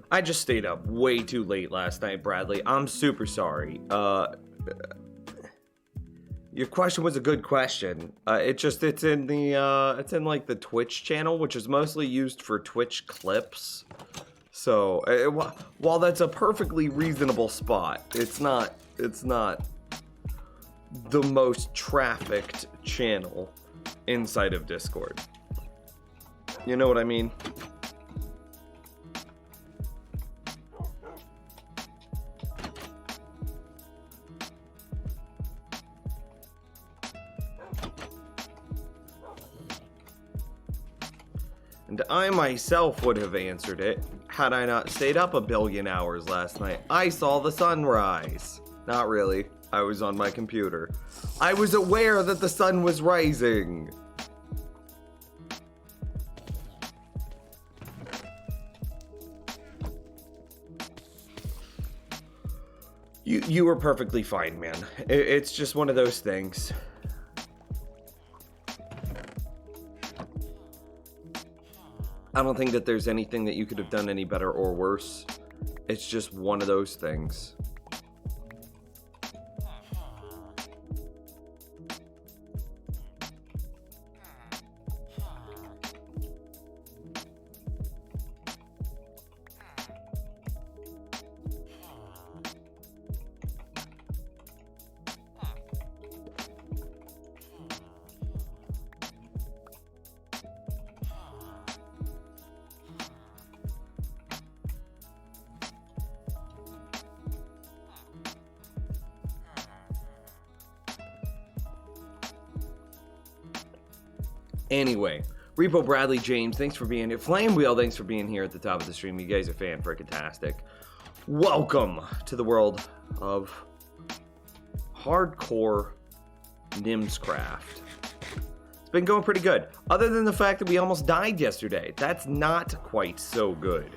I just stayed up way too late last night, Bradley. I'm super sorry. Your question was a good question. It's in like the Twitch channel, which is mostly used for Twitch clips. So while that's a perfectly reasonable spot, it's not the most trafficked channel inside of Discord. You know what I mean? And I myself would have answered it had I not stayed up a billion hours last night. I saw the sunrise. Not really. I was on my computer. I was aware that the sun was rising. You were perfectly fine, man. It's just one of those things. I don't think that there's anything that you could have done any better or worse. It's just one of those things. Anyway, Repo Bradley James, thanks for being here. Flame Wheel, thanks for being here at the top of the stream. You guys are fan-freaking-tastic. Welcome to the world of hardcore Nimscraft. It's been going pretty good. Other than the fact that we almost died yesterday. That's not quite so good.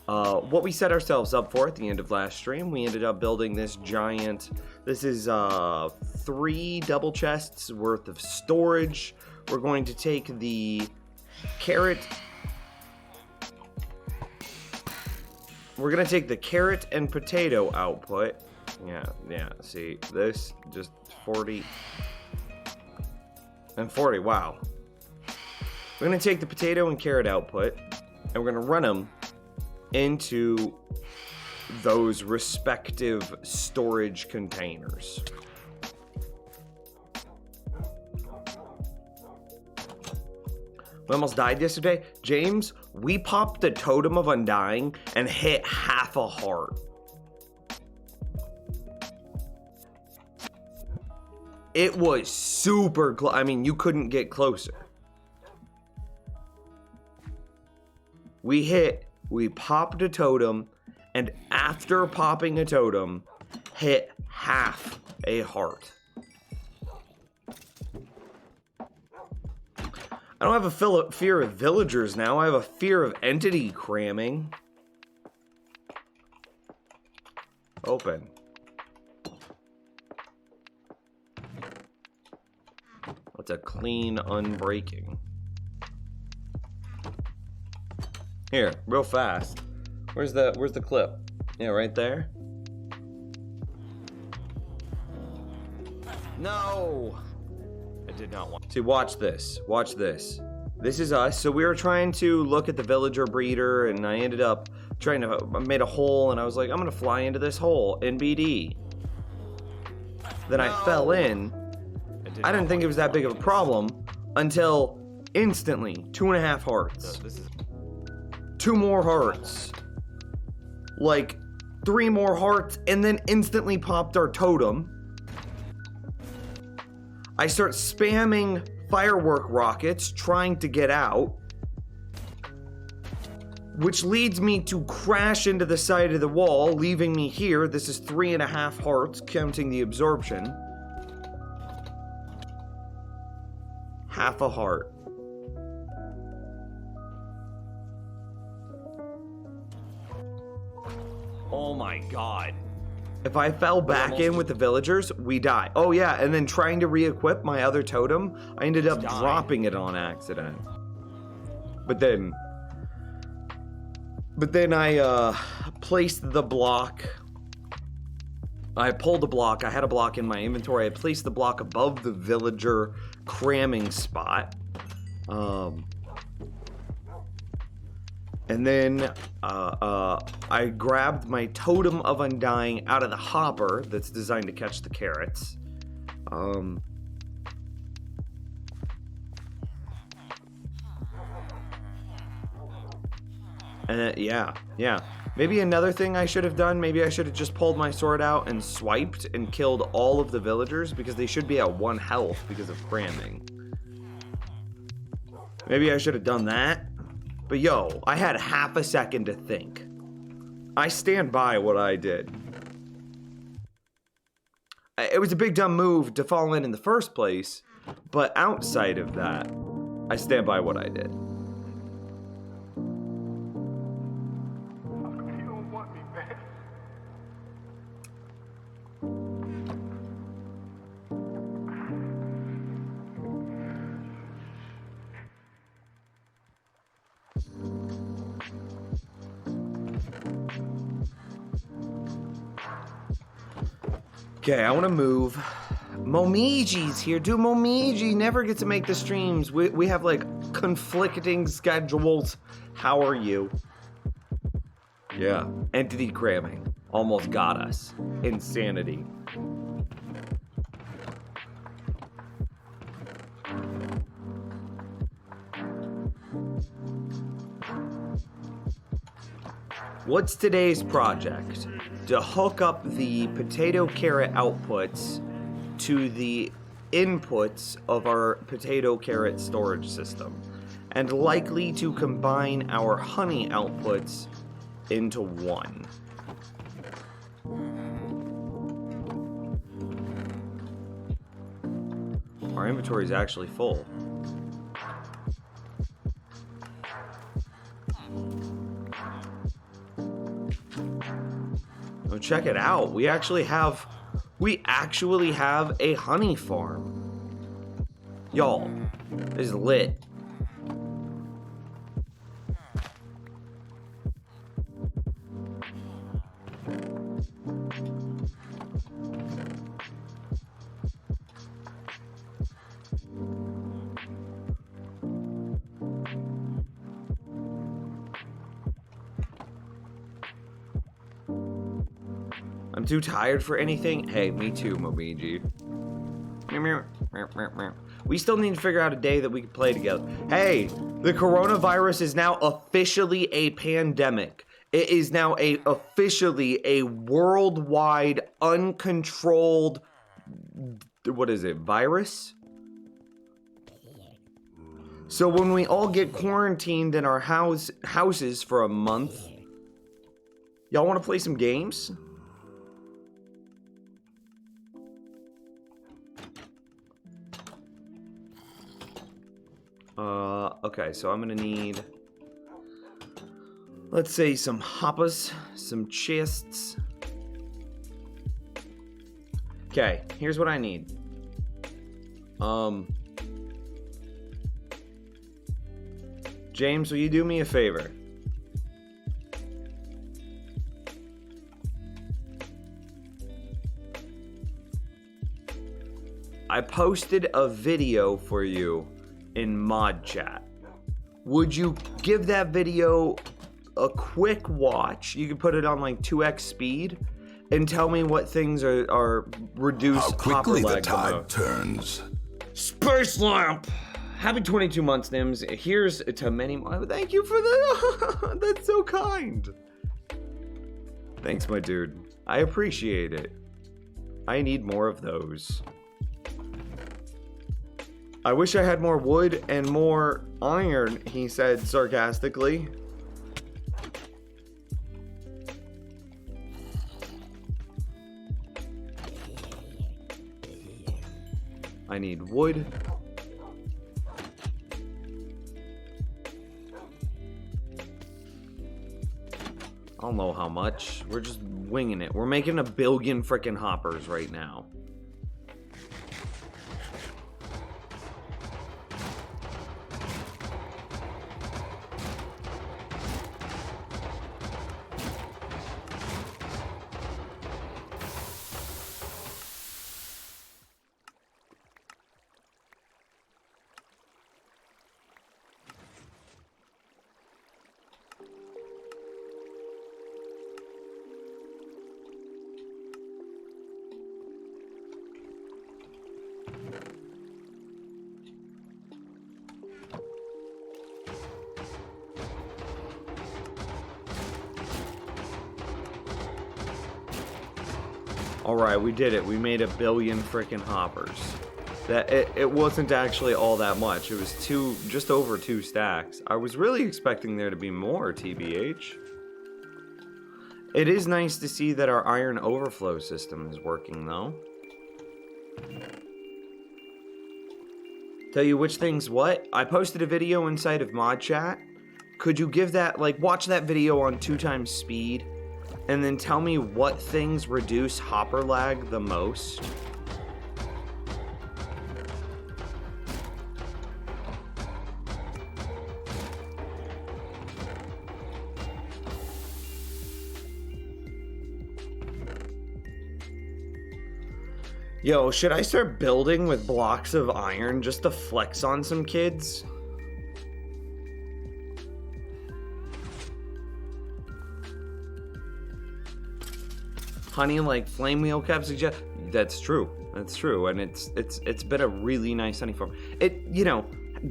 What we set ourselves up for at the end of last stream, we ended up building this giant... This is 3 double chests worth of storage. We're going to take the carrot. We're going to take the carrot and potato output. Yeah, see, this just 40 and 40. Wow. We're going to take the potato and carrot output and we're going to run them into those respective storage containers. We almost died yesterday. James, we popped the Totem of Undying and hit half a heart. It was super close. I mean, you couldn't get closer. We popped a totem, and after popping a totem, hit half a heart. I don't have a fear of villagers now. I have a fear of entity cramming. Open. What's a clean unbreaking? Here, real fast. Where's the clip? Yeah, right there. No! I did not want. See, watch this. Watch this. This is us. So we were trying to look at the villager breeder, and I ended up trying to. I made a hole, and I was like, I'm gonna fly into this hole in BD. Then I fell in. I didn't think it was that big of a problem until instantly 2.5 hearts. 2 more hearts. Like 3 more hearts, and then instantly popped our totem. I start spamming firework rockets trying to get out, which leads me to crash into the side of the wall, leaving me here. This is 3.5 hearts, counting the absorption. Half a heart. Oh my god. If I fell back in with the villagers, we die. Oh yeah, and then trying to re-equip my other totem, I ended up dropping it on accident. But then I placed the block. I pulled the block. I had a block in my inventory. I placed the block above the villager cramming spot. And then I grabbed my Totem of Undying out of the hopper that's designed to catch the carrots. And yeah. Maybe another thing I should have done, maybe I should have just pulled my sword out and swiped and killed all of the villagers, because they should be at 1 health because of cramming. Maybe I should have done that. But yo, I had half a second to think. I stand by what I did. It was a big dumb move to fall in the first place, but outside of that, I stand by what I did. You don't want me back. Okay, I want to move. Momiji's here. Dude, Momiji never get to make the streams. We have like conflicting schedules. How are you? Yeah. Entity cramming. Almost got us. Insanity. What's today's project? To hook up the potato carrot outputs to the inputs of our potato carrot storage system, and likely to combine our honey outputs into one. Our inventory is actually full. Oh, check it out. We actually have a honey farm. Y'all, this is lit. I'm too tired for anything. Hey, me too, Momiji. We still need to figure out a day that we can play together. Hey, the coronavirus is now officially a pandemic. It is now officially a worldwide, uncontrolled, what is it, virus? So when we all get quarantined in our houses for a month, y'all want to play some games? Okay, so I'm gonna need, let's say, some hoppas, some chests. Okay, here's what I need. James, will you do me a favor? I posted a video for you in mod chat. Would you give that video a quick watch? You can put it on like 2x speed and tell me what things are reduced. How quickly the tide turns. Space Lamp! Happy 22 months, Nims. Here's to many more. Thank you for that. That's so kind. Thanks, my dude. I appreciate it. I need more of those. I wish I had more wood and more iron, he said sarcastically. I need wood. I don't know how much. We're just winging it. We're making 1 billion frickin' hoppers right now. Alright, we did it. We made 1 billion frickin' hoppers. That it wasn't actually all that much. It was just over 2 stacks. I was really expecting there to be more, TBH. It is nice to see that our iron overflow system is working, though. Tell you which things what? I posted a video inside of mod chat. Could you give that, like, watch that video on 2 times speed? And then tell me what things reduce hopper lag the most. Yo, should I start building with blocks of iron just to flex on some kids? Honey, like flame wheel cap suggest. That's true. That's true, and it's been a really nice honey farm.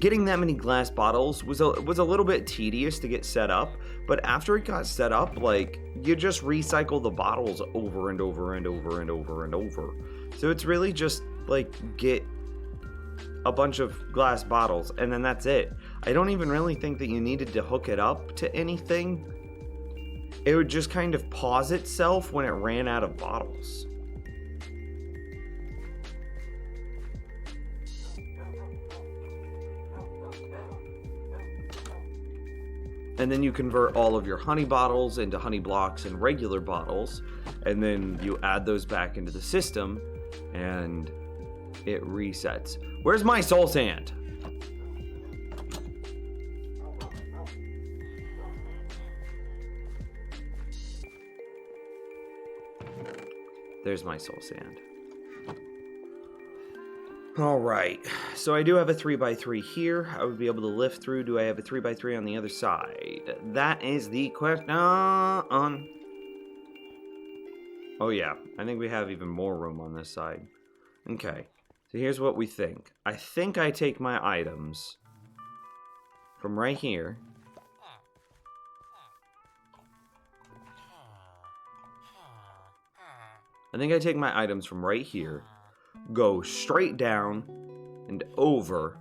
Getting that many glass bottles was a little bit tedious to get set up, but after it got set up, like you just recycle the bottles over and over and over and over and over. So it's really just like get a bunch of glass bottles and then that's it. I don't even really think that you needed to hook it up to anything. It would just kind of pause itself when it ran out of bottles. And then you convert all of your honey bottles into honey blocks and regular bottles, and then you add those back into the system, and it resets. Where's my soul sand? There's my soul sand. All right, so I do have a 3x3 here. I would be able to lift through. Do I have a 3x3 on the other side? That is the question. Oh yeah, I think we have even more room on this side. Okay, so here's what we think. I think I take my items from right here. I think I take my items from right here, go straight down and over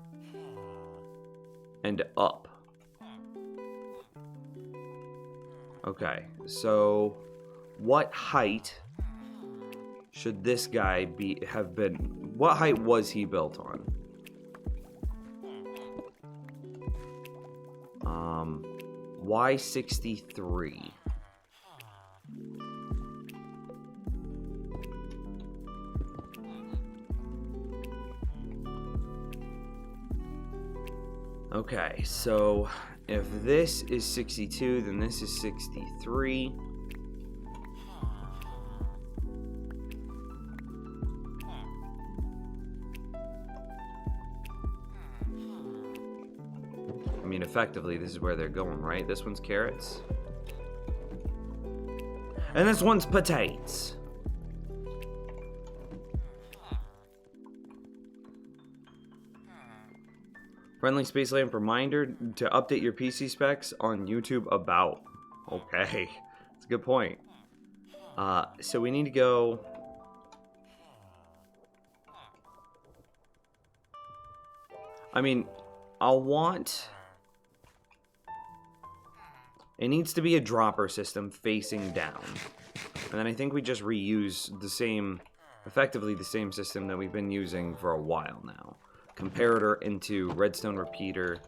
and up. Okay, so what height should this guy have been? What height was he built on? Y63. Okay, so if this is 62, then this is 63. effectively, this is where they're going, right? This one's carrots. And this one's potatoes. Friendly Spaceland reminder to update your PC specs on YouTube about. Okay, that's a good point. So we need to go. I mean, I'll want. It needs to be a dropper system facing down. And then I think we just reuse the same, effectively the same system that we've been using for a while now. Comparator into redstone repeater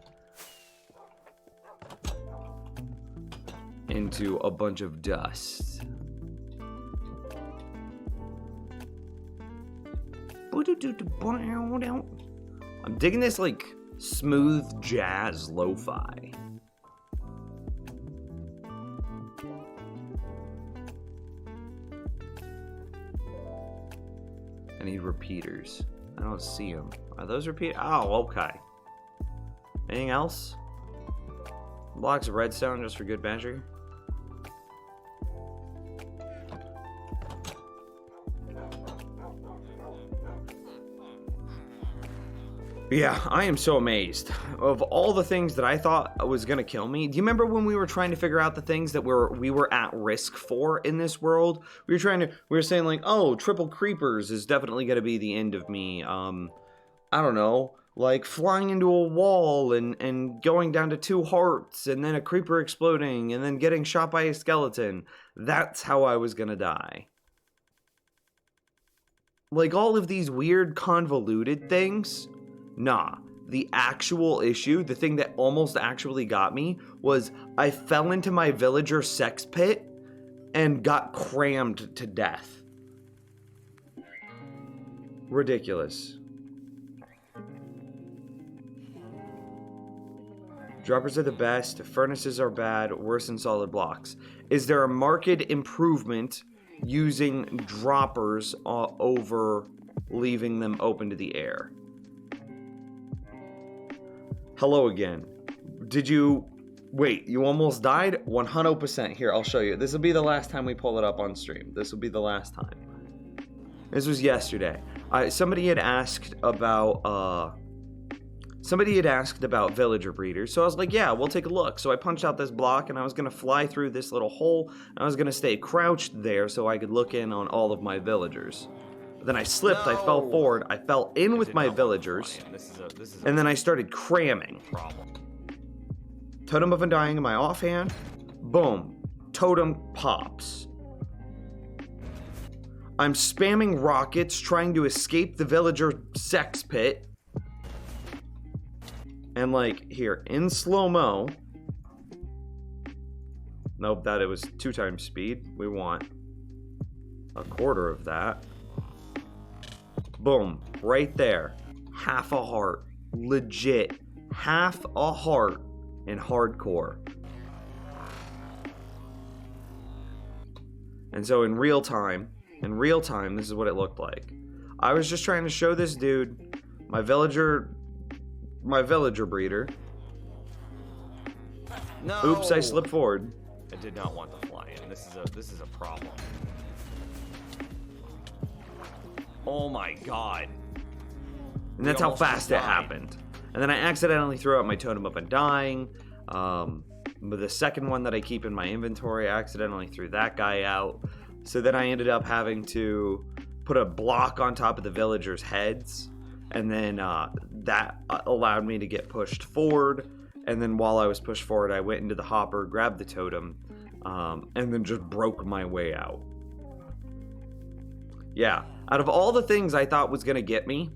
into a bunch of dust. I'm digging this like smooth jazz lo-fi. I need repeaters. I don't see them. Are those repeat? Oh, okay. Anything else? Blocks of redstone just for good measure. Yeah, I am so amazed. Of all the things that I thought was gonna kill me, do you remember when we were trying to figure out the things that we were at risk for in this world? We were saying like, oh, triple creepers is definitely gonna be the end of me. I don't know, like flying into a wall and going down to 2 hearts and then a creeper exploding and then getting shot by a skeleton. That's how I was gonna die. Like all of these weird convoluted things. Nah, the actual issue, the thing that almost actually got me, was I fell into my villager sex pit and got crammed to death. Ridiculous. Droppers are the best, furnaces are bad, worse than solid blocks. Is there a marked improvement using droppers over leaving them open to the air? Hello again. Did you... Wait, you almost died? 100%. Here, I'll show you. This will be the last time we pull it up on stream. This will be the last time. This was yesterday. Somebody had asked about villager breeders. So I was like, yeah, we'll take a look. So I punched out this block and I was going to fly through this little hole. And I was going to stay crouched there so I could look in on all of my villagers. Then I slipped, I fell forward, I fell in with my villagers, and then I started cramming. Totem of Undying in my offhand, boom, totem pops. I'm spamming rockets, trying to escape the villager sex pit. And like, here, in slow-mo. Nope, that it was 2 times speed. We want a quarter of that. Boom, right there. Half a heart. Legit. Half a heart in hardcore. And so in real time, this is what it looked like. I was just trying to show this dude, my villager breeder. No. Oops, I slipped forward. I did not want to fly in. This is a problem. Oh my god. And that's how fast it happened. And then I accidentally threw out my Totem of Undying. But the second one that I keep in my inventory, I accidentally threw that guy out. So then I ended up having to put a block on top of the villagers' heads. And then that allowed me to get pushed forward. And then while I was pushed forward, I went into the hopper, grabbed the totem, and then just broke my way out. Yeah, out of all the things I thought was going to get me,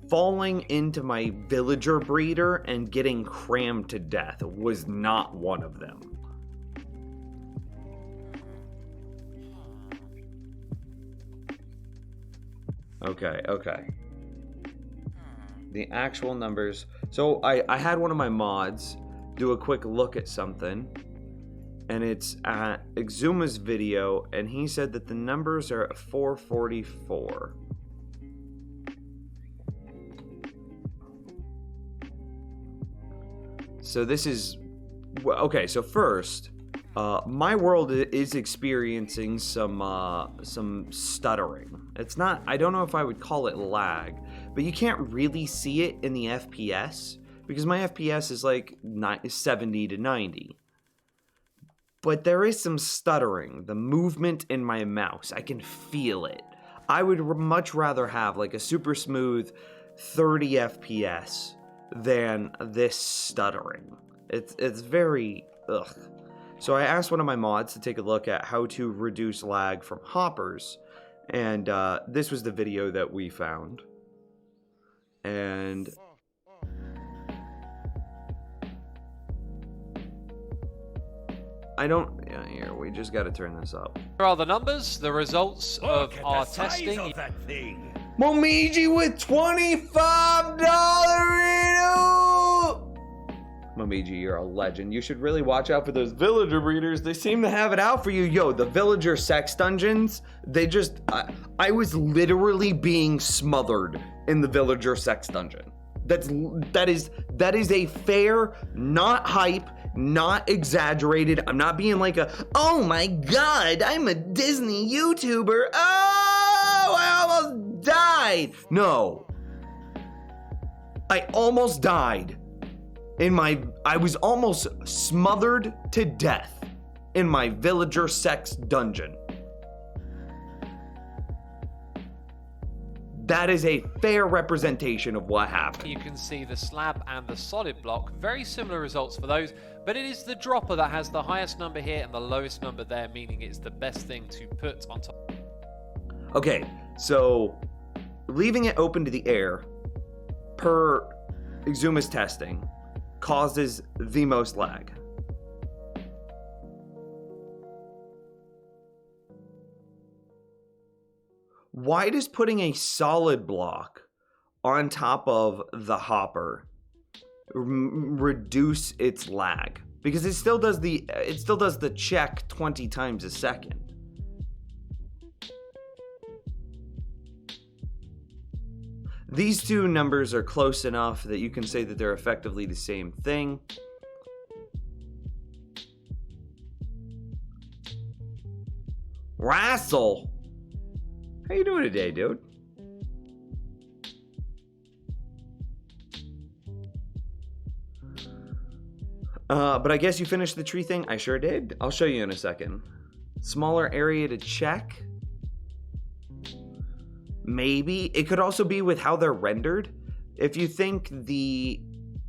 falling into my villager breeder and getting crammed to death was not one of them. Okay. The actual numbers. So I had one of my mods do a quick look at something. And it's at Exuma's video, and he said that the numbers are at 444. So this is okay. So first, my world is experiencing some stuttering. It's not. I don't know if I would call it lag, but you can't really see it in the FPS because my FPS is like 70 to 90. But there is some stuttering. The movement in my mouse, I can feel it. I would much rather have like a super smooth 30 FPS than this stuttering. It's very ugh. So I asked one of my mods to take a look at how to reduce lag from hoppers, and this was the video that we found. And I don't. Yeah, here we just got to turn this up. Here are the numbers, the results of our testing. Momiji with $25 Momiji, you're a legend. You should really watch out for those villager breeders. They seem to have it out for you. Yo, the villager sex dungeons, they just... I was literally being smothered in the villager sex dungeon. That is a fair, not hype, not exaggerated. I'm not being like a, oh my god, I'm a Disney YouTuber. Oh, I almost died. No. I almost died. I was almost smothered to death in my villager sex dungeon. That is a fair representation of what happened. You can see the slab and the solid block, very similar results for those, but it is the dropper that has the highest number here and the lowest number there, meaning it's the best thing to put on top. Okay, so leaving it open to the air, per Exuma's testing, causes the most lag. Why does putting a solid block on top of the hopper reduce its lag? Because it still does the check 20 times a second. These two numbers are close enough that you can say that they're effectively the same thing. Rassel! How you doing today, dude? But I guess you finished the tree thing? I sure did. I'll show you in a second. Smaller area to check. Maybe. It could also be with how they're rendered. If you think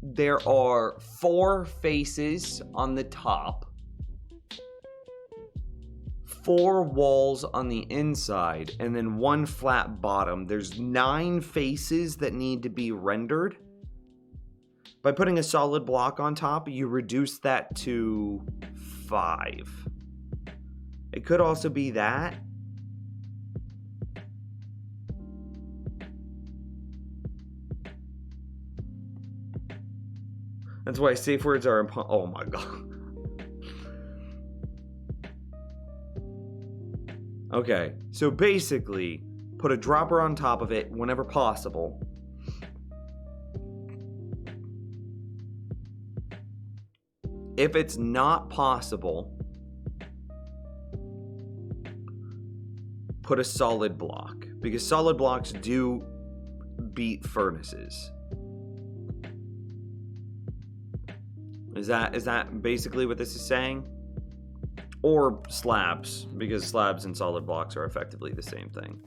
there are 4 faces on the top, 4 walls on the inside, and then 1 flat bottom, there's 9 faces that need to be rendered. By putting a solid block on top, you reduce that to 5. It could also be that. That's why safe words are oh my god. Okay, so basically, put a dropper on top of it whenever possible. If it's not possible, put a solid block, because solid blocks do beat furnaces. Is that basically what this is saying? Or slabs, because slabs and solid blocks are effectively the same thing.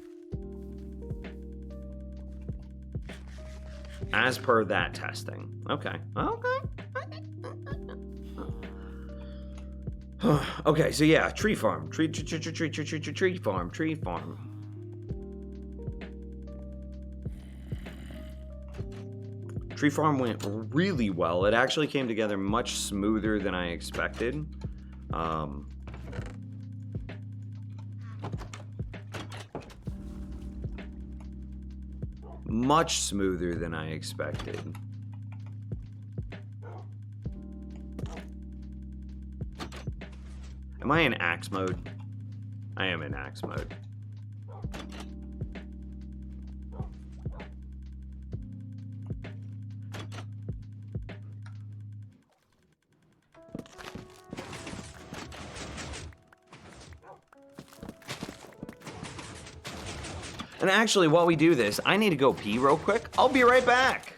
As per that testing. Okay. Okay, so yeah, tree farm. Tree farm. Tree farm went really well. It actually came together much smoother than I expected. Much smoother than I expected. Am I in axe mode? I am in axe mode. And actually, while we do this, I need to go pee real quick. I'll be right back.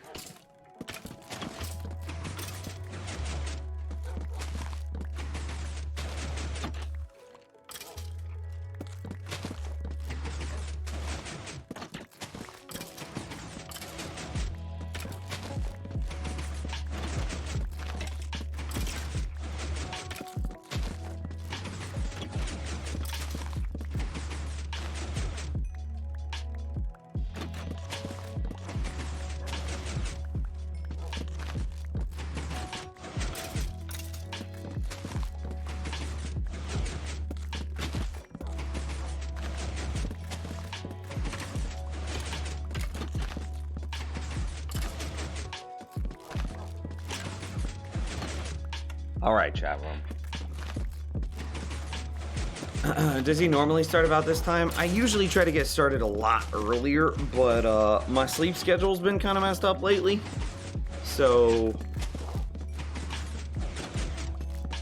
All right, chat room. Does he normally start about this time? I usually try to get started a lot earlier, but my sleep schedule's been kind of messed up lately. So,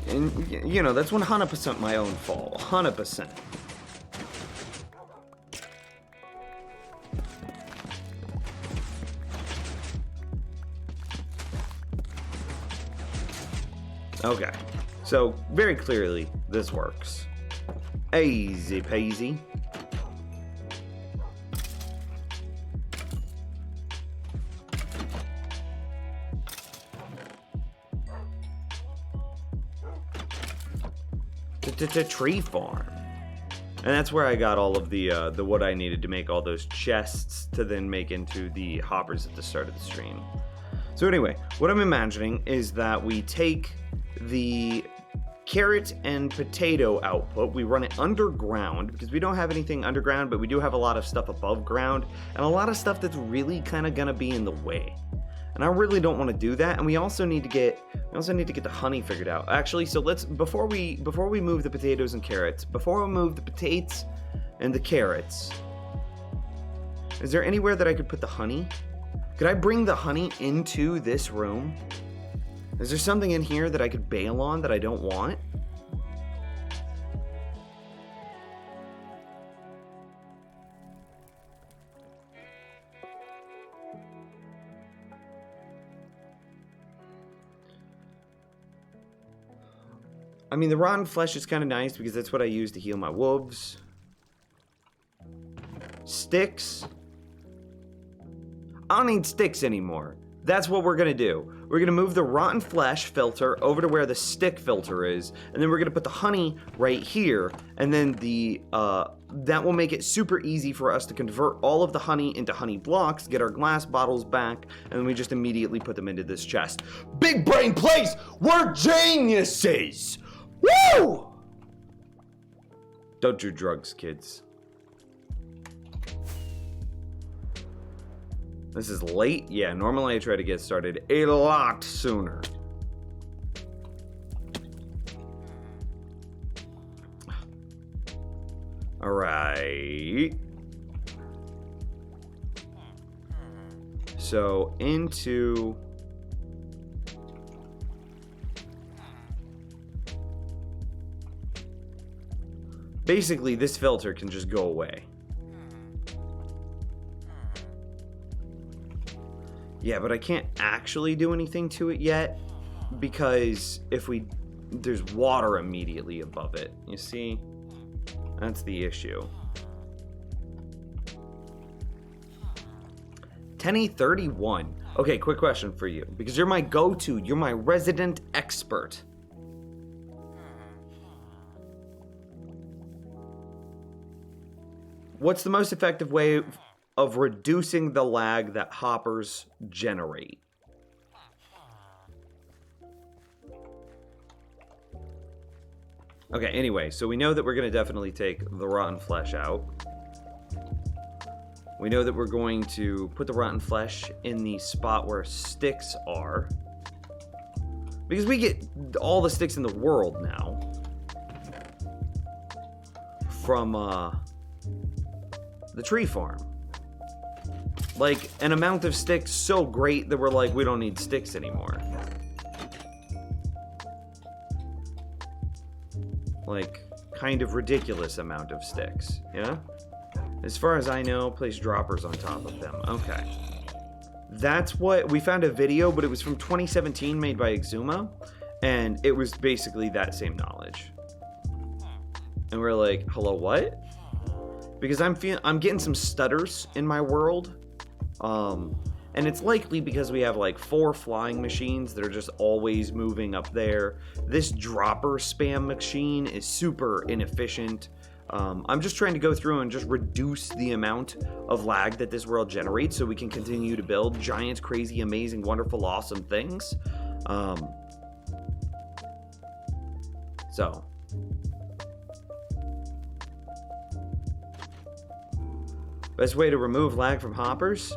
and you know, that's 100% my own fault. 100%. Okay, so very clearly this works. Easy peasy. Tree farm. And that's where I got all of the what I needed to make all those chests to then make into the hoppers at the start of the stream. So anyway, what I'm imagining is that we take the carrot and potato output, we run it underground because we don't have anything underground, but we do have a lot of stuff above ground and a lot of stuff that's really kind of gonna be in the way. And I really don't want to do that. And we also need to get the honey figured out. Actually, so let's before we move the potatoes and carrots, before we move the potatoes and the carrots, is there anywhere that I could put the honey? Could I bring the honey into this room? Is there something in here that I could bail on that I don't want? I mean, the rotten flesh is kind of nice because that's what I use to heal my wolves. Sticks. I don't need sticks anymore. That's what we're gonna do. We're gonna move the rotten flesh filter over to where the stick filter is, and then we're gonna put the honey right here, and then the that will make it super easy for us to convert all of the honey into honey blocks, get our glass bottles back, and then we just immediately put them into this chest. Big brain place! We're geniuses! Woo! Don't do drugs, kids. This is late? Yeah, normally I try to get started a lot sooner. All right. So into... Basically, this filter can just go away. Yeah, but I can't actually do anything to it yet because there's water immediately above it. You see? That's the issue. 10:31. Okay, quick question for you because you're my go-to, you're my resident expert. What's the most effective way of reducing the lag that hoppers generate? Okay, anyway, so we know that we're going to definitely take the rotten flesh out. We know that we're going to put the rotten flesh in the spot where sticks are. Because we get all the sticks in the world now. From, the tree farm. Like, an amount of sticks so great that we're like, we don't need sticks anymore. Like, kind of ridiculous amount of sticks, yeah? As far as I know, place droppers on top of them. Okay. That's what... We found a video, but it was from 2017 made by Exuma. And it was basically that same knowledge. And we're like, hello, what? Because I'm getting some stutters in my world. And it's likely because we have like 4 flying machines that are just always moving up there. This dropper spam machine is super inefficient. I'm just trying to go through and just reduce the amount of lag that this world generates so we can continue to build giant, crazy, amazing, wonderful, awesome things. So. Best way to remove lag from hoppers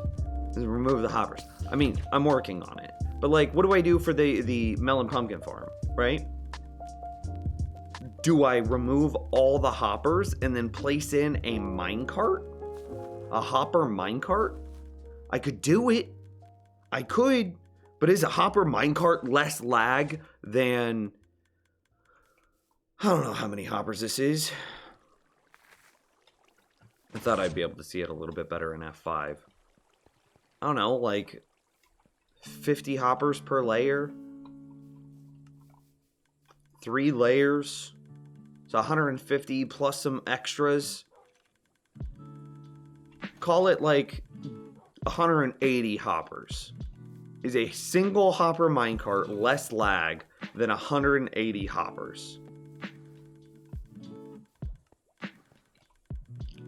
is remove the hoppers. I mean, I'm working on it. But like, what do I do for the melon pumpkin farm, right? Do I remove all the hoppers and then place in a minecart? A hopper minecart? I could do it. I could. But is a hopper minecart less lag than... I don't know how many hoppers this is. I thought I'd be able to see it a little bit better in F5. I don't know, like 50 hoppers per layer. 3 layers. So 150 plus some extras. Call it like 180 hoppers. Is a single hopper minecart less lag than 180 hoppers?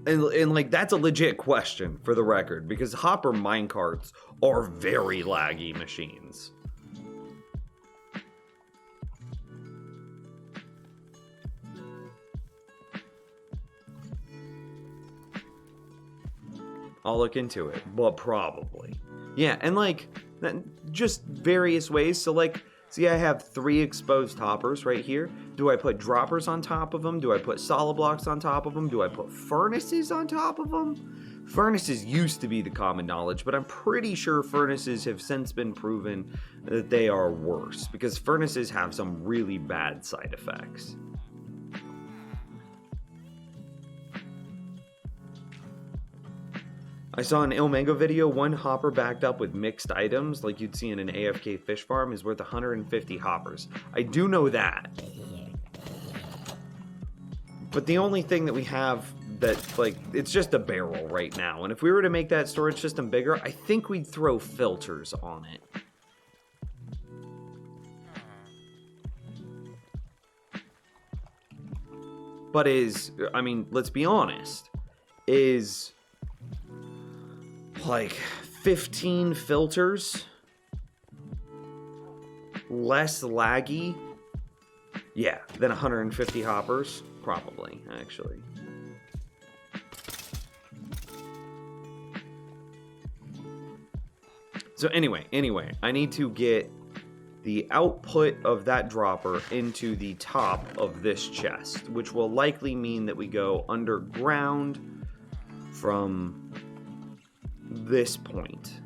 And like, that's a legit question for the record, because hopper minecarts are very laggy machines. I'll look into it, but probably. Yeah, and like, just various ways. So like, see, I have 3 exposed hoppers right here. Do I put droppers on top of them? Do I put solid blocks on top of them? Do I put furnaces on top of them? Furnaces used to be the common knowledge, but I'm pretty sure furnaces have since been proven that they are worse, because furnaces have some really bad side effects. I saw an Ilmango video, 1 hopper backed up with mixed items, like you'd see in an AFK fish farm, is worth 150 hoppers. I do know that. But the only thing that we have that, like, it's just a barrel right now. And if we were to make that storage system bigger, I think we'd throw filters on it. But I mean, let's be honest, is... like 15 filters less laggy, yeah, than 150 hoppers, probably, actually. So anyway, I need to get the output of that dropper into the top of this chest, which will likely mean that we go underground from this point.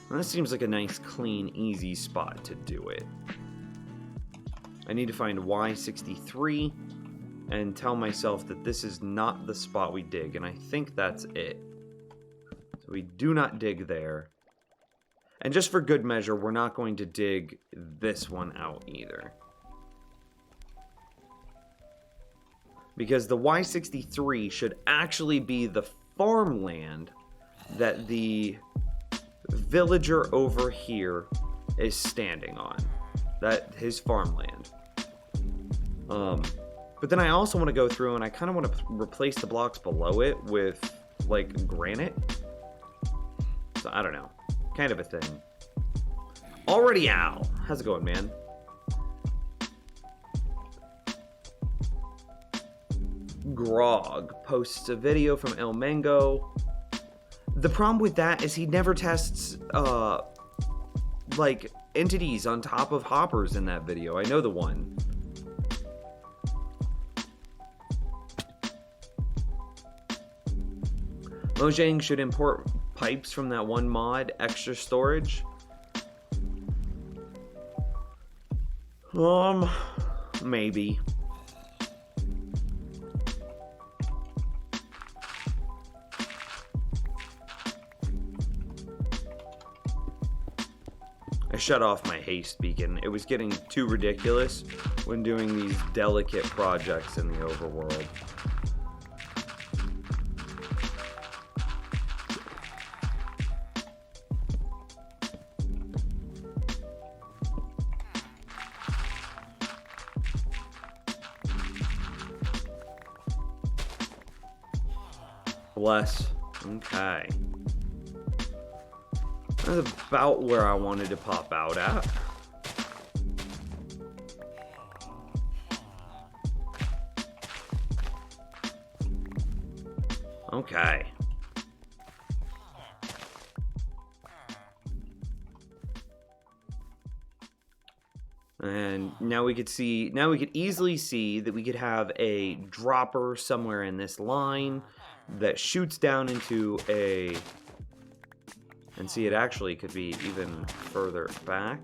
And that seems like a nice, clean, easy spot to do it. I need to find Y63 and tell myself that this is not the spot we dig, and I think that's it. So we do not dig there. And just for good measure, we're not going to dig this one out either. Because the Y63 should actually be the farmland that the villager over here is standing on. That his farmland. But then I also want to go through and I kind of want to replace the blocks below it with like granite. So I don't know. Kind of a thing. Already Al. How's it going, man? Grog posts a video from Ilmango. The problem with that is he never tests like entities on top of hoppers in that video. I know the one. Mojang should import pipes from that one mod, extra storage. Maybe. I shut off my haste beacon. It was getting too ridiculous when doing these delicate projects in the overworld. Bless. Okay. That's about where I wanted to pop out at. Okay. And now we could easily see that we could have a dropper somewhere in this line that shoots down into a, and see, it actually could be even further back.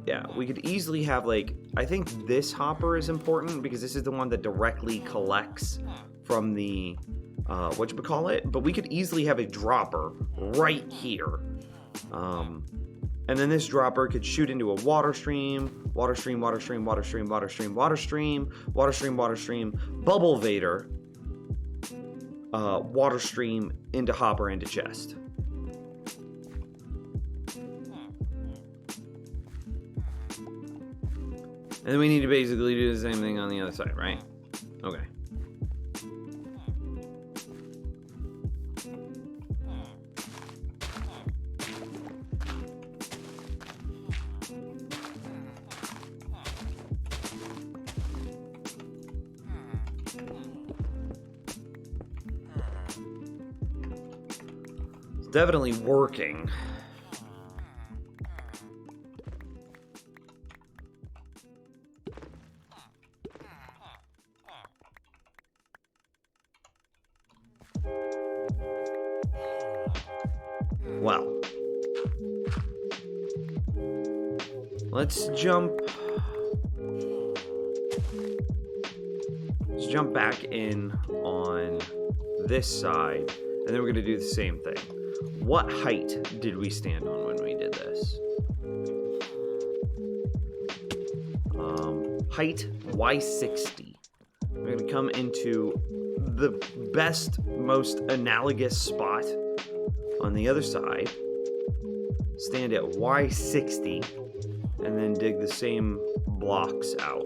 Yeah, we could easily have, like, I think this hopper is important because this is the one that directly collects from the, whatchamacallit, but we could easily have a dropper right here. And then this dropper could shoot into a water stream, water stream, water stream, water stream, water stream, water stream, water stream, water stream, bubble vader, water stream into hopper into chest. And then we need to basically do the same thing on the other side, right? Okay. It's definitely working. Well, let's jump back in on this side, and then we're going to do the same thing. What height did we stand on when we did this? Height Y60. We're going to come into the best, most analogous spot on the other side, stand at Y60, and then dig the same blocks out.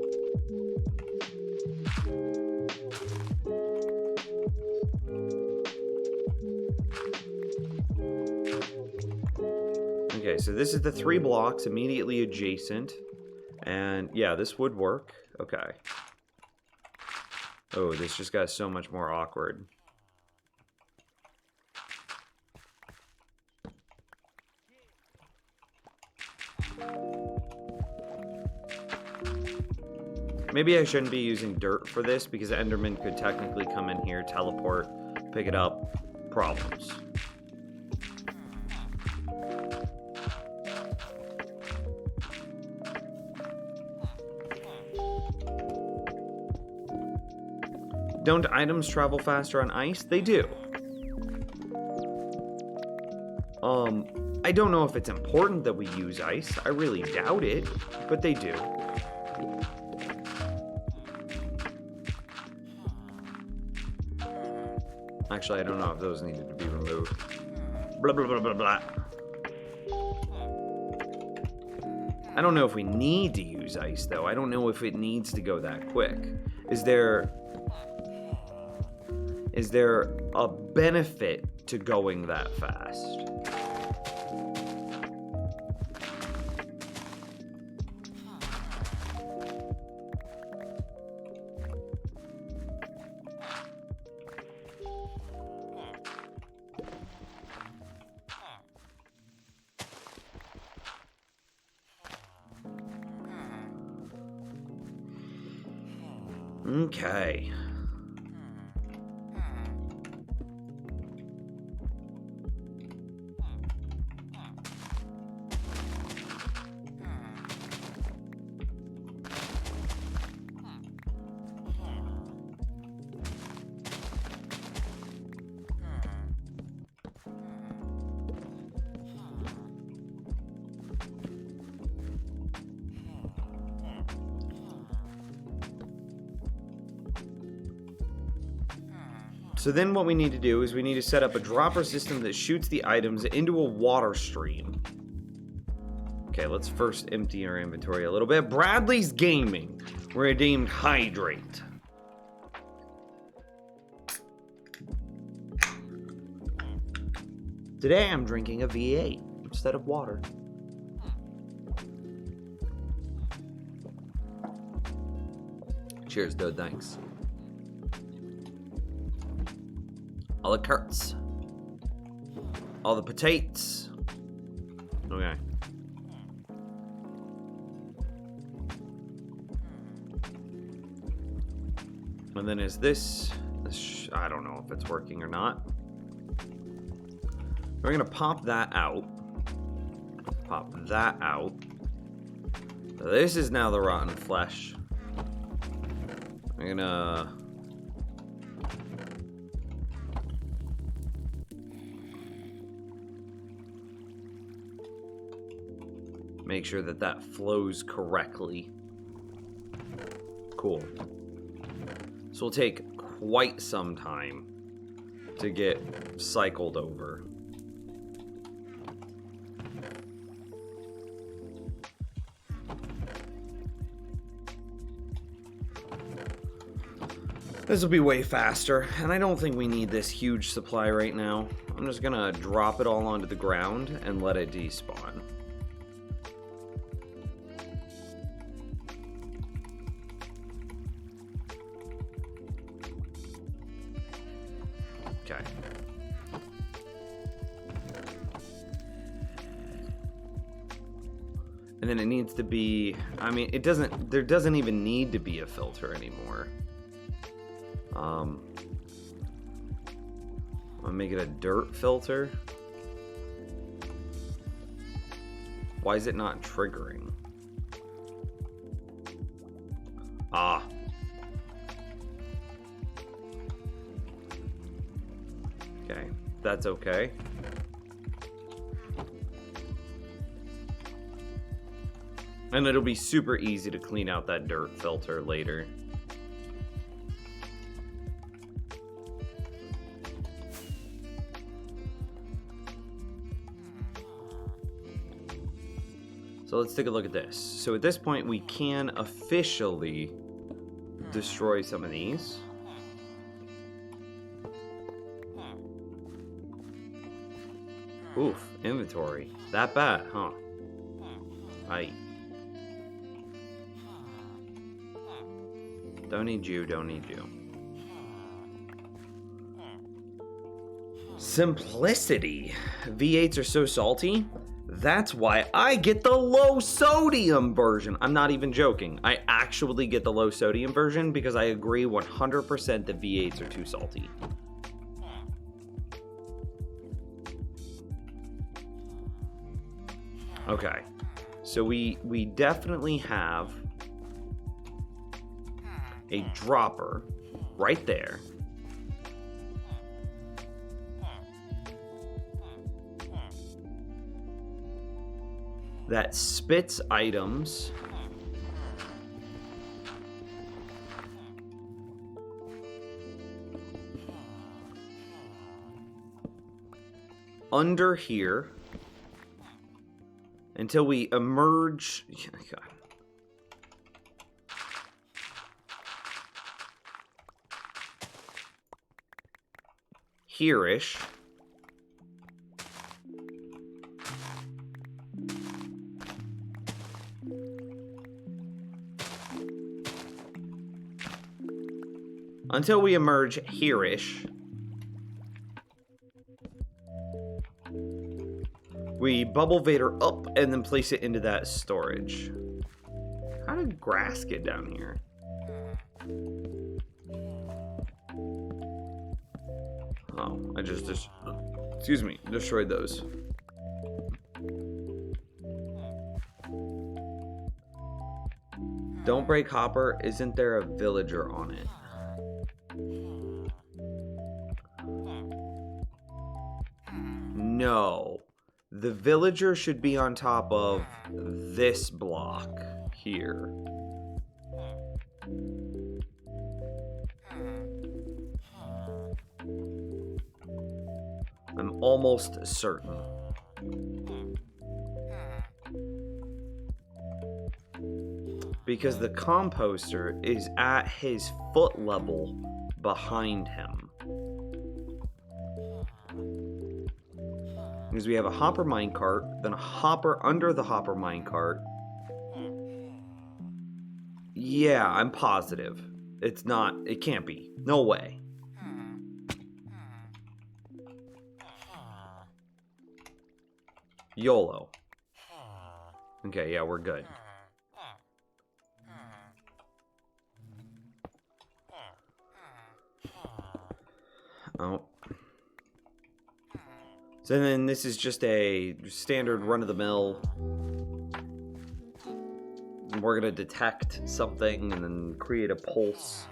Okay, so this is the 3 blocks immediately adjacent, and yeah, this would work. Okay. Oh, this just got so much more awkward. Maybe I shouldn't be using dirt for this because Enderman could technically come in here, teleport, pick it up. Problems. Don't items travel faster on ice? They do. I don't know if it's important that we use ice. I really doubt it, but they do. Actually, I don't know if those needed to be removed. Blah, blah, blah, blah, blah. I don't know if we need to use ice, though. I don't know if it needs to go that quick. Is there a benefit to going that fast? Okay. So then what we need to do is we need to set up a dropper system that shoots the items into a water stream. Okay, let's first empty our inventory a little bit. Bradley's Gaming. Redeemed Hydrate. Today I'm drinking a V8 instead of water. Cheers, dude, thanks. All the curts. All the potatoes. Okay. And then is this I don't know if it's working or not. We're gonna pop that out. Pop that out. This is now the rotten flesh. I'm gonna make sure that that flows correctly. Cool. This will take quite some time to get cycled over. This will be way faster, and I don't think we need this huge supply right now. I'm just gonna drop it all onto the ground and let it despawn. Okay. And then it needs to be, I mean, there doesn't even need to be a filter anymore. I'm gonna make it a dirt filter. Why is it not triggering? Ah. Okay, that's okay. And it'll be super easy to clean out that dirt filter later. So let's take a look at this. So at this point, we can officially destroy some of these. Oof, inventory. That bad, huh? Aight. Don't need you, don't need you. Simplicity. V8s are so salty. That's why I get the low sodium version. I'm not even joking. I actually get the low sodium version because I agree 100% that V8s are too salty. Okay. So we definitely have a dropper right there. That spits items under here until we emerge. God. Here-ish. Until we emerge here-ish. We bubble Vader up and then place it into that storage. How did grass get down here? Oh, I just excuse me, destroyed those. Don't break Hopper. Isn't there a villager on it? No. The villager should be on top of this block here. I'm almost certain. Because the composter is at his foot level behind him. Because we have a hopper minecart, then a hopper under the hopper minecart. Yeah, I'm positive. It's not, it can't be. No way. YOLO. Okay, yeah, we're good. Oh. So then this is just a standard run-of-the-mill. We're gonna detect something and then create a pulse.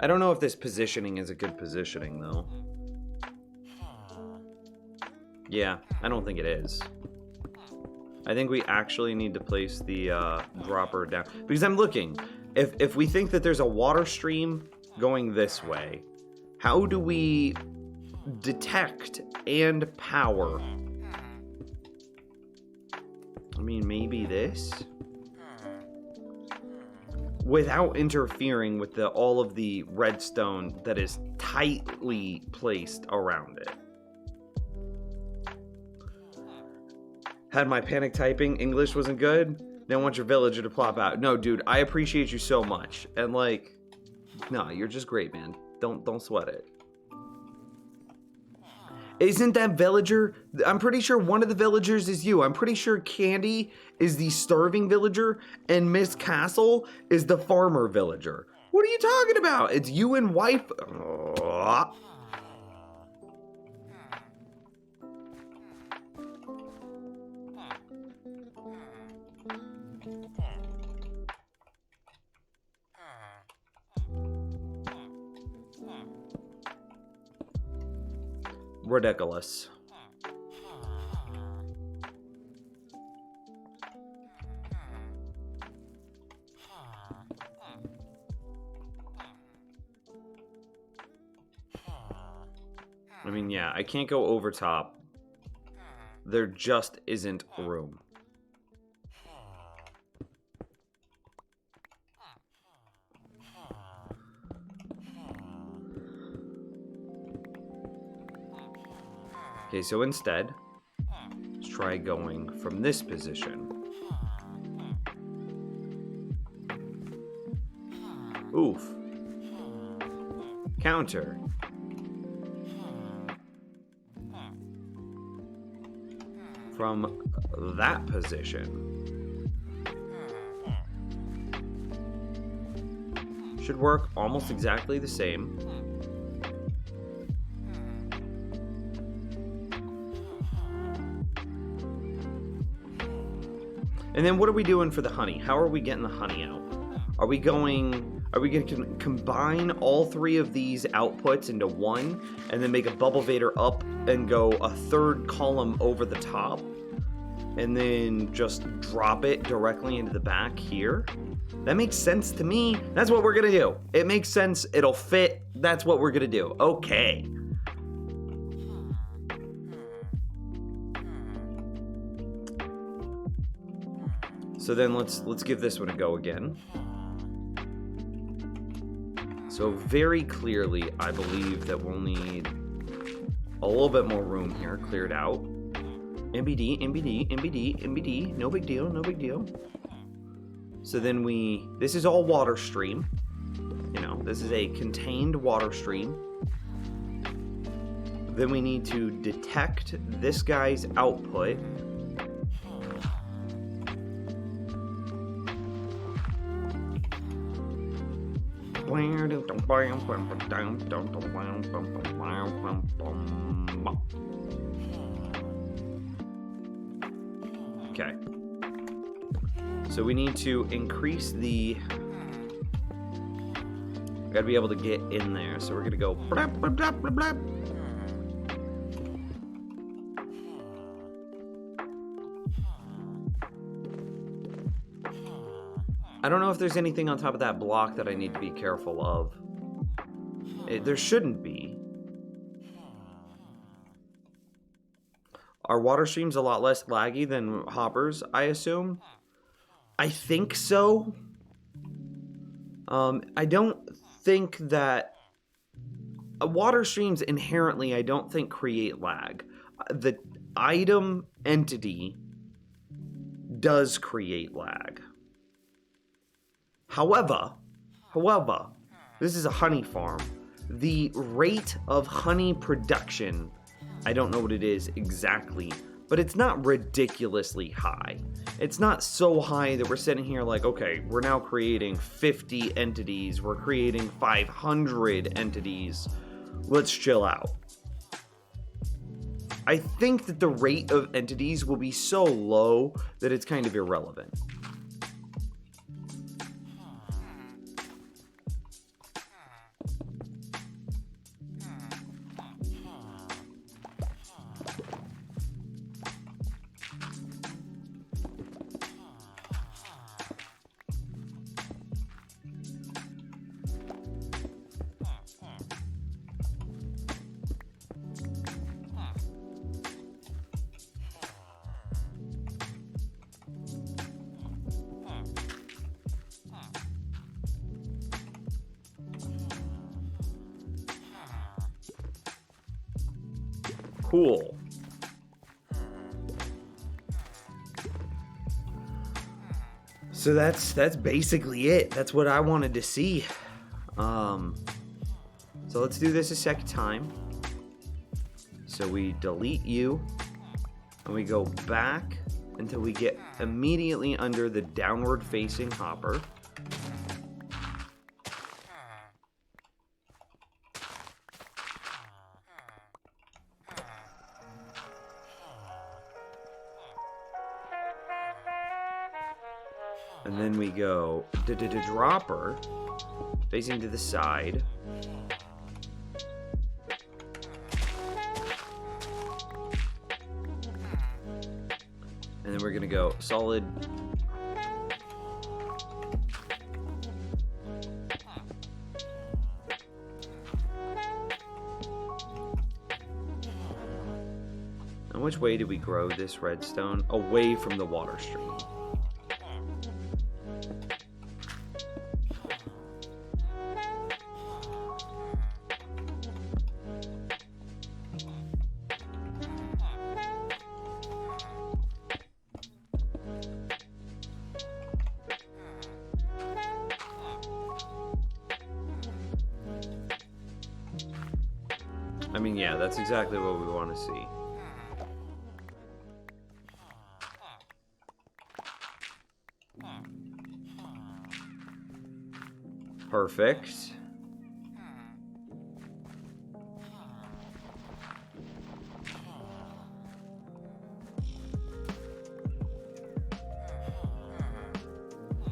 I don't know if this positioning is a good positioning, though. Yeah, I don't think it is. I think we actually need to place the dropper down. Because I'm looking. If we think that there's a water stream going this way, how do we detect and power? I mean, maybe this? Without interfering with all of the redstone that is tightly placed around it. Had my panic typing, English wasn't good, then want your villager to plop out. No, dude, I appreciate you so much. And like, no, you're just great, man. Don't sweat it. Isn't that villager? I'm pretty sure one of the villagers is you. I'm pretty sure Candy is the starving villager and Miss Castle is the farmer villager. What are you talking about? It's you and wife. Ridiculous. I mean, yeah, I can't go over top. There just isn't room. Okay, so instead, let's try going from this position. Oof. Counter. From that position. Should work almost exactly the same. And then what are we doing for the honey? How are we getting the honey out? Are we going to combine all three of these outputs into one and then make a bubble vader up and go a third column over the top and then just drop it directly into the back here? That makes sense to me. That's what we're going to do. It makes sense. It'll fit. That's what we're going to do. Okay. So then let's give this one a go again. So very clearly, I believe that we'll need a little bit more room here cleared out. MBD, MBD, MBD, MBD, no big deal, no big deal. So then this is all water stream. You know, this is a contained water stream. Then we need to detect this guy's output. Okay. So we need to increase the... Gotta be able to get in there. So we're gonna go... Blap, blap, blap, blap, blap. I don't know if there's anything on top of that block that I need to be careful of. There shouldn't be. Are water streams a lot less laggy than hoppers, I assume? I think so. I don't think that... water streams inherently, I don't think, create lag. The item entity does create lag. However, this is a honey farm. The rate of honey production, I don't know what it is exactly, but it's not ridiculously high. It's not so high that we're sitting here like, okay, we're now creating 50 entities, we're creating 500 entities, let's chill out. I think that the rate of entities will be so low that it's kind of irrelevant. Cool. So that's basically it. That's what I wanted to see. So let's do this a second time. So we delete you, and we go back until we get immediately under the downward facing hopper. And then we go dropper facing to the side. And then we're gonna go solid. And which way do we grow this redstone? Away from the water stream. I mean, yeah, that's exactly what we want to see. Perfect.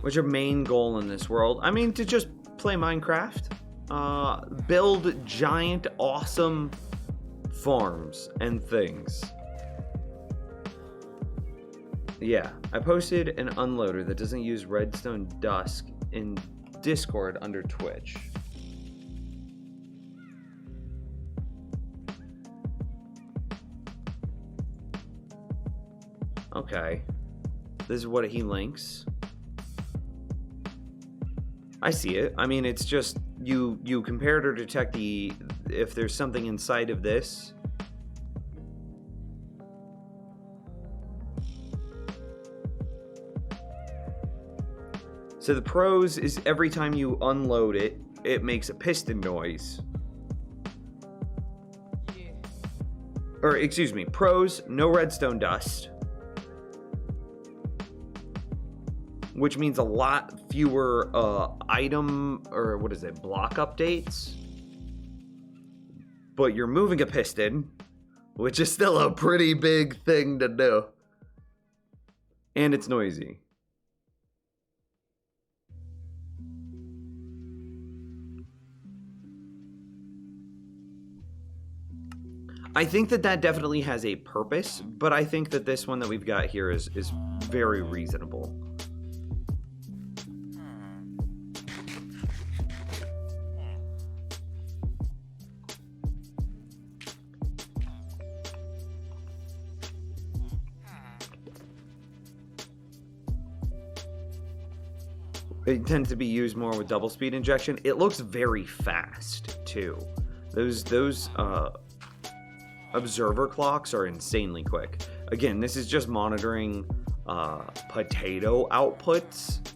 What's your main goal in this world? I mean, to just play Minecraft. Build giant, awesome farms and things. Yeah, I posted an unloader that doesn't use redstone dust in Discord under Twitch. Okay. This is what he links. I see it. I mean, it's just you compare it or detect if there's something inside of this. So the pros is every time you unload it, it makes a piston noise. Yeah. Or excuse me, pros, no redstone dust. Which means a lot fewer block updates. But you're moving a piston, which is still a pretty big thing to do. And it's noisy. I think that definitely has a purpose, but I think that this one that we've got here is very reasonable. It tends to be used more with double speed injection. It looks very fast too. Those observer clocks are insanely quick. Again, this is just monitoring potato outputs.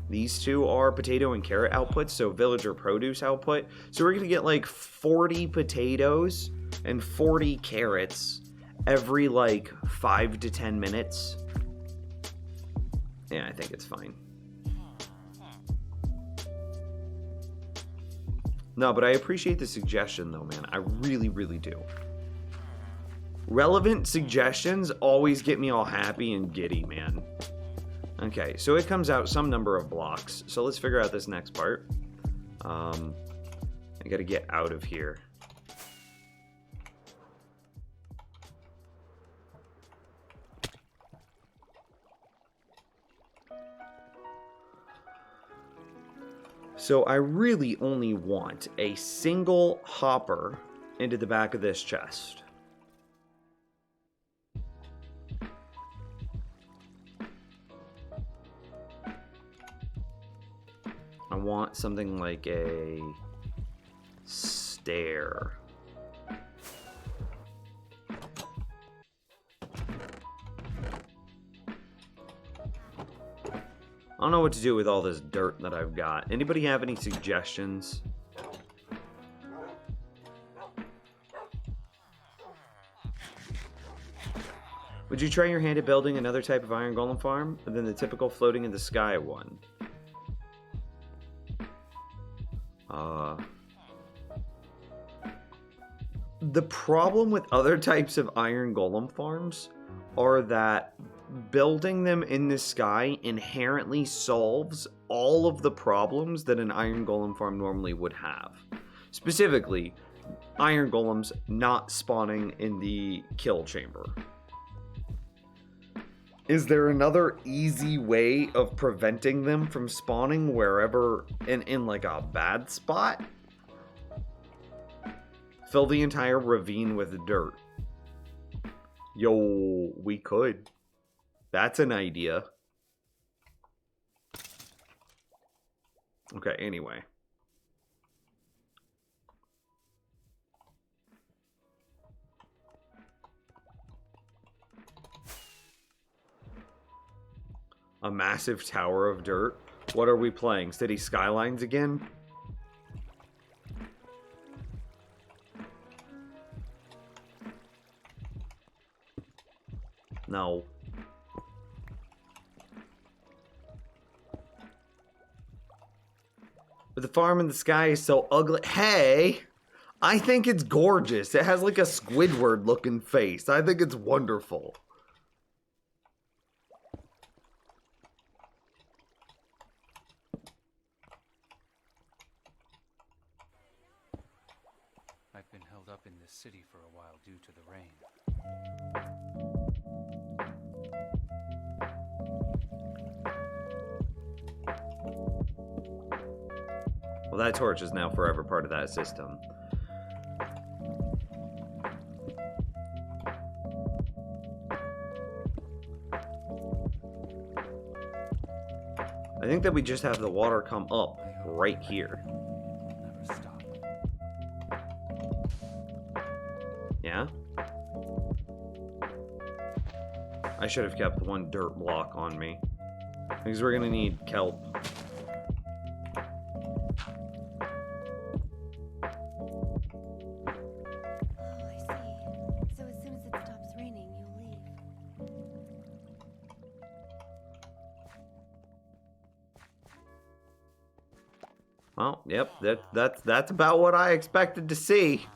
These two are potato and carrot outputs, so villager produce output. So we're gonna get like 40 potatoes and 40 carrots every like 5 to 10 minutes. Yeah, I think it's fine. No, but I appreciate the suggestion though, man. I really, really do. Relevant suggestions always get me all happy and giddy, man. Okay, so it comes out some number of blocks. So let's figure out this next part. I gotta get out of here. So I really only want a single hopper into the back of this chest. I want something like a stair. I don't know what to do with all this dirt that I've got. Anybody have any suggestions? Would you try your hand at building another type of iron golem farm than the typical floating in the sky one? The problem with other types of iron golem farms are that building them in the sky inherently solves all of the problems that an iron golem farm normally would have. Specifically, iron golems not spawning in the kill chamber. Is there another easy way of preventing them from spawning wherever in like a bad spot? Fill the entire ravine with dirt. Yo, we could. That's an idea. Okay, anyway. A massive tower of dirt. What are we playing? City Skylines again? No. But the farm in the sky is so ugly. Hey! I think it's gorgeous. It has like a Squidward looking face. I think it's wonderful. I've been held up in this city for a while due to the rain. Well, that torch is now forever part of that system. I think that we just have the water come up right here. Never stop. Yeah? I should have kept one dirt block on me. Because we're gonna need kelp. Well, yep, that's about what I expected to see.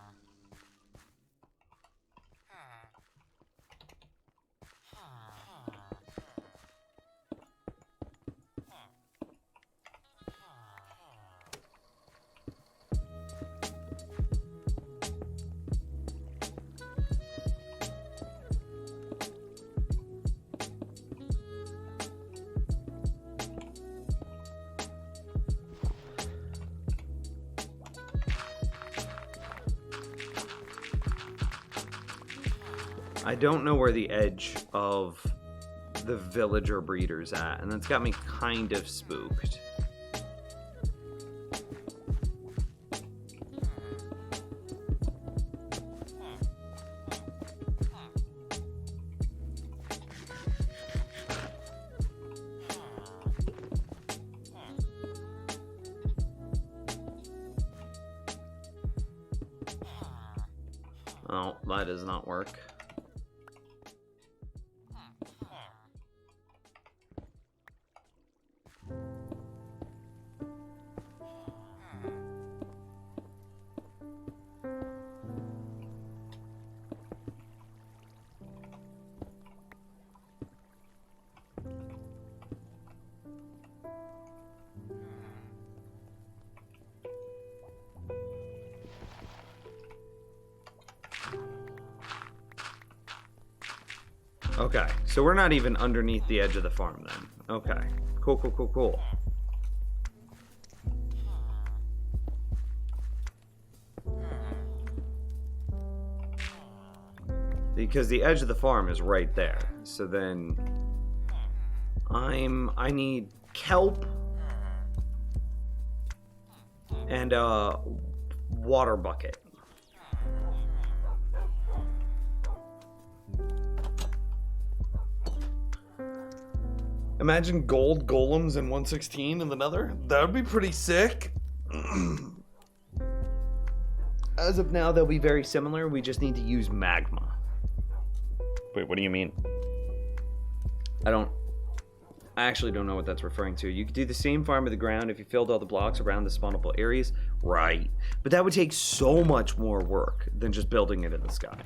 I don't know where the edge of the villager breeder's at, and that's got me kind of spooked. Oh, that does not work. Okay, so we're not even underneath the edge of the farm then. Okay, cool, cool, cool, cool. Because the edge of the farm is right there. So then I need kelp and a water bucket. Imagine gold golems in 116 in the Nether. That would be pretty sick. As of now, they'll be very similar. We just need to use magma. Wait, what do you mean? I actually don't know what that's referring to. You could do the same farm of the ground if you filled all the blocks around the spawnable areas. Right. But that would take so much more work than just building it in the sky.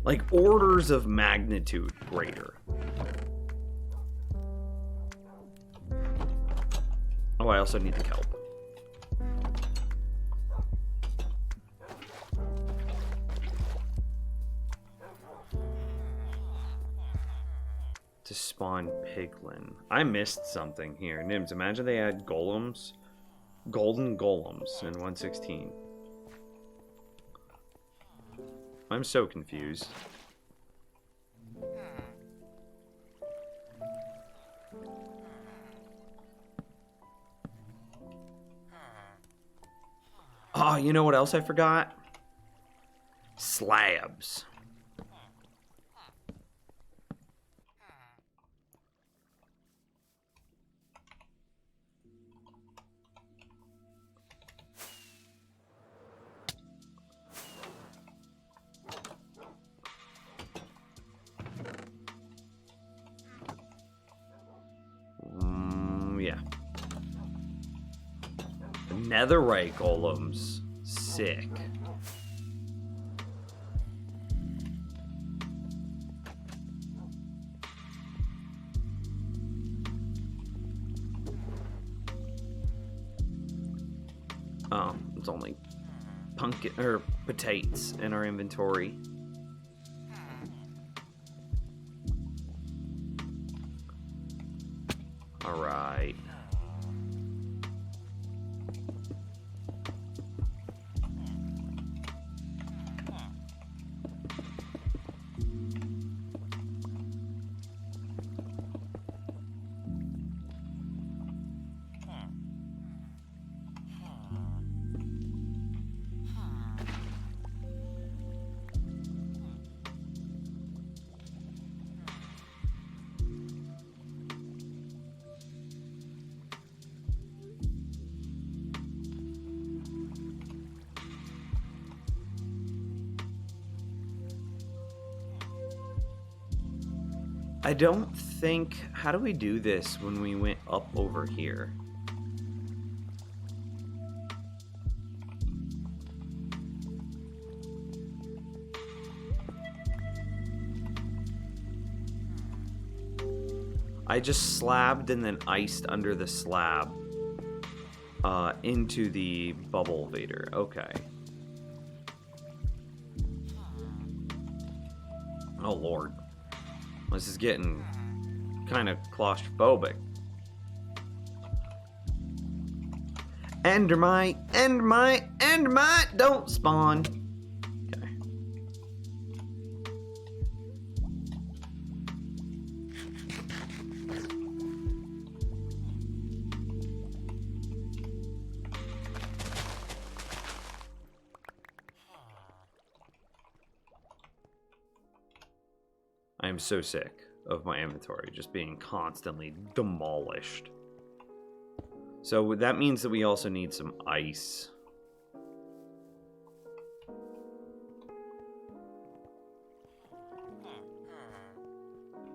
Like orders of magnitude greater. Oh, I also need the kelp. To spawn piglin. I missed something here. Nims, imagine they had golems. Golden golems in 116. I'm so confused. Oh, you know what else I forgot? Slabs. Yeah. Netherite golems. Sick. Oh, it's only pumpkin or potatoes in our inventory. All right. I don't think... How do we do this when we went up over here? I just slabbed and then iced under the slab into the bubble vader. Okay. Oh, Lord. This is getting kind of claustrophobic. Endermite, Endermite, Endermite, don't spawn. Okay. I am so sick of my inventory just being constantly demolished. So that means that we also need some ice.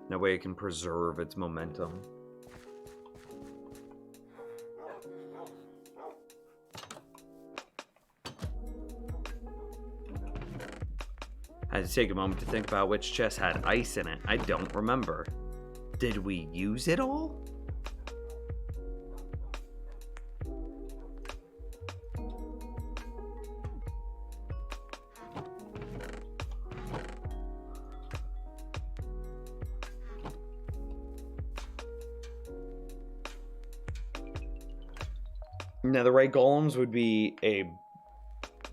That way it can preserve its momentum. I had to take a moment to think about which chest had ice in it. I don't remember. Did we use it all? Netherite golems would be a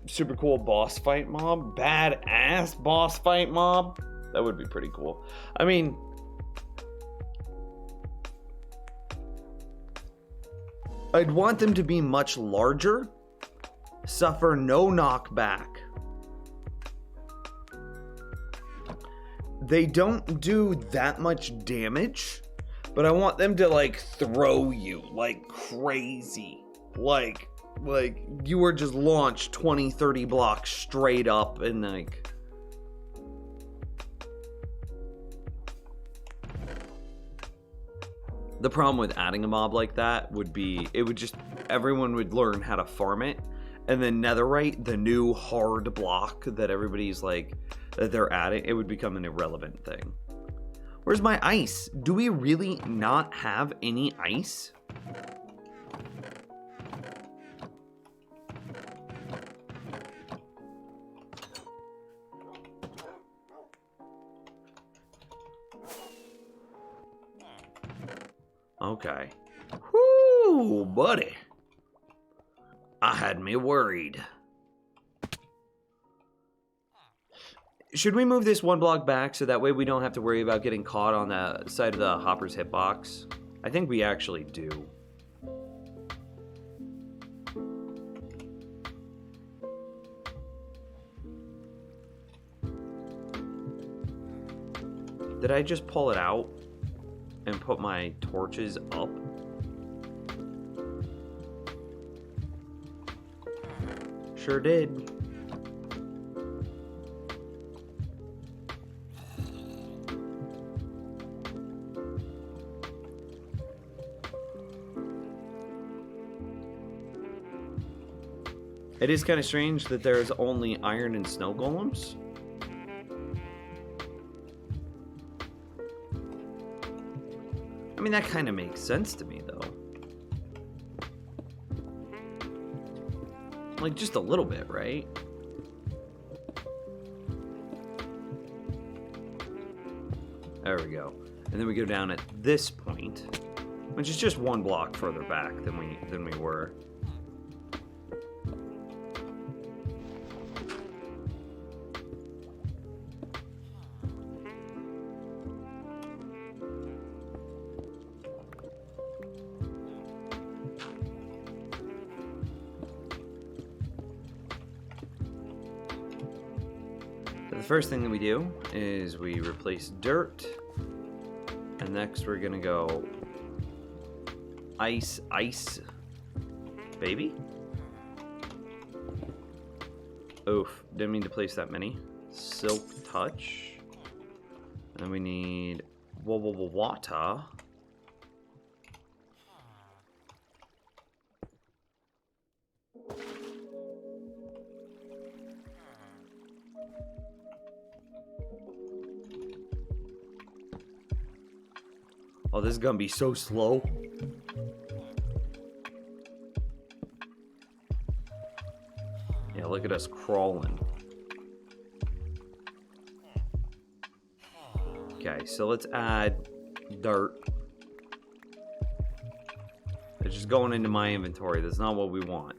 super cool boss fight mob. Badass boss fight mob. That would be pretty cool. I mean, I'd want them to be much larger, suffer no knockback. They don't do that much damage, but I want them to like throw you like crazy. Like you were just launched 20-30 blocks straight up and like the problem with adding a mob like that would be it would just everyone would learn how to farm it, and then netherite, the new hard block that everybody's like that they're adding, it would become an irrelevant thing. Where's my ice? Do we really not have any ice? Okay. Whoo, buddy. I had me worried. Should we move this one block back so that way we don't have to worry about getting caught on the side of the hopper's hitbox? I think we actually do. Did I just pull it out and put my torches up? Sure did. It is kind of strange that there's only iron and snow golems. I mean, that kind of makes sense to me, though. Like, just a little bit, right? There we go. And then we go down at this point, which is just one block further back than we were. The first thing that we do is we replace dirt, and next we're gonna go ice, baby. Oof, didn't mean to place that many. Silk touch, and then we need water. Oh, this is gonna be so slow. Yeah, look at us crawling. Okay, so let's add dirt. It's just going into my inventory. That's not what we want.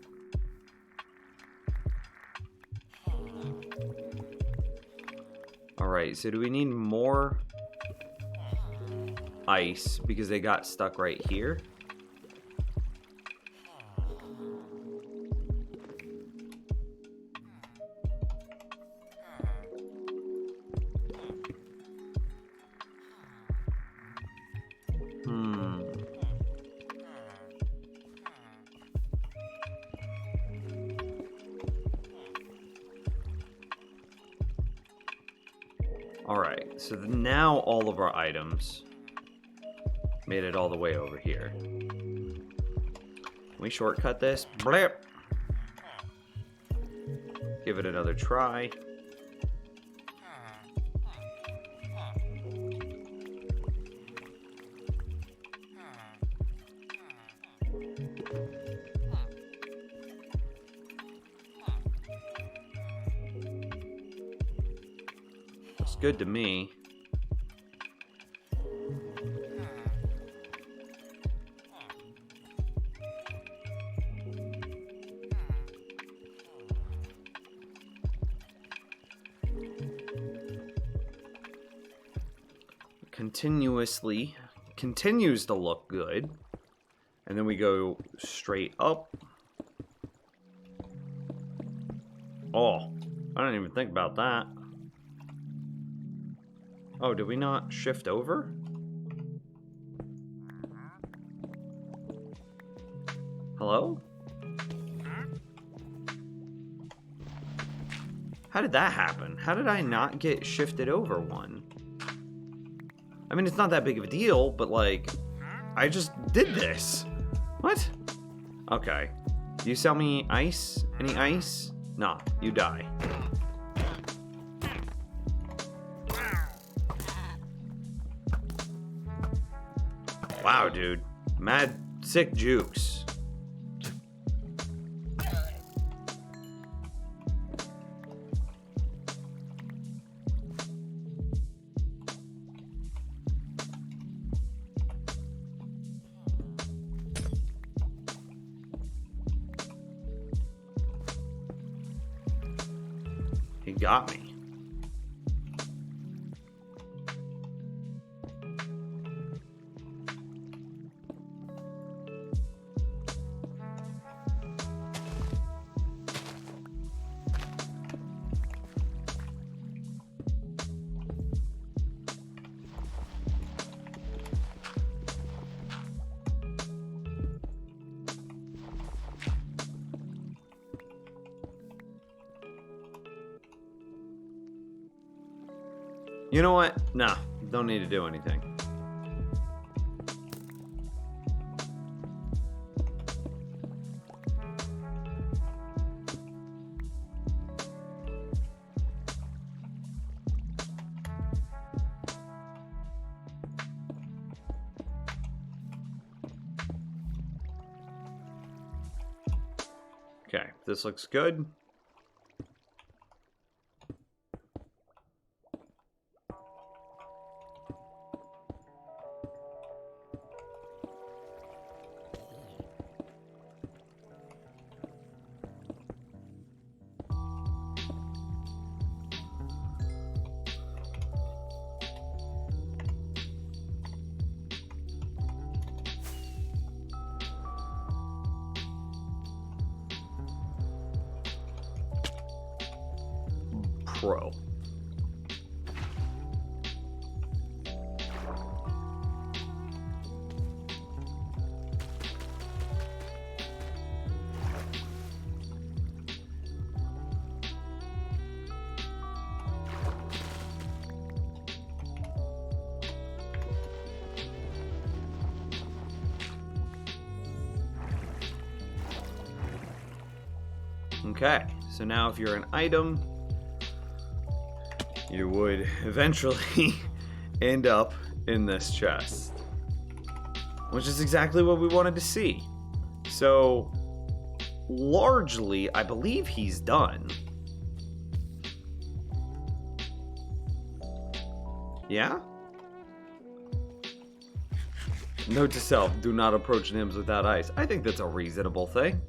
Alright, so do we need more ice because they got stuck right here? Alright, so now all of our items made it all the way over here. Can we shortcut this? Blip! Give it another try. Looks good to me. Continues to look good. And then we go straight up. Oh, I didn't even think about that. Oh, did we not shift over? Hello? How did that happen? How did I not get shifted over one? I mean, it's not that big of a deal, but like, I just did this. What? Okay. You sell me ice? Any ice? Nah, you die. Wow, dude. Mad sick jukes. He got me. You know what? Nah, don't need to do anything. Okay, this looks good. Pro. Okay, so now if you're an item, you would eventually end up in this chest, which is exactly what we wanted to see. So, largely, I believe he's done. Yeah? Note to self, do not approach Nims without ice. I think that's a reasonable thing.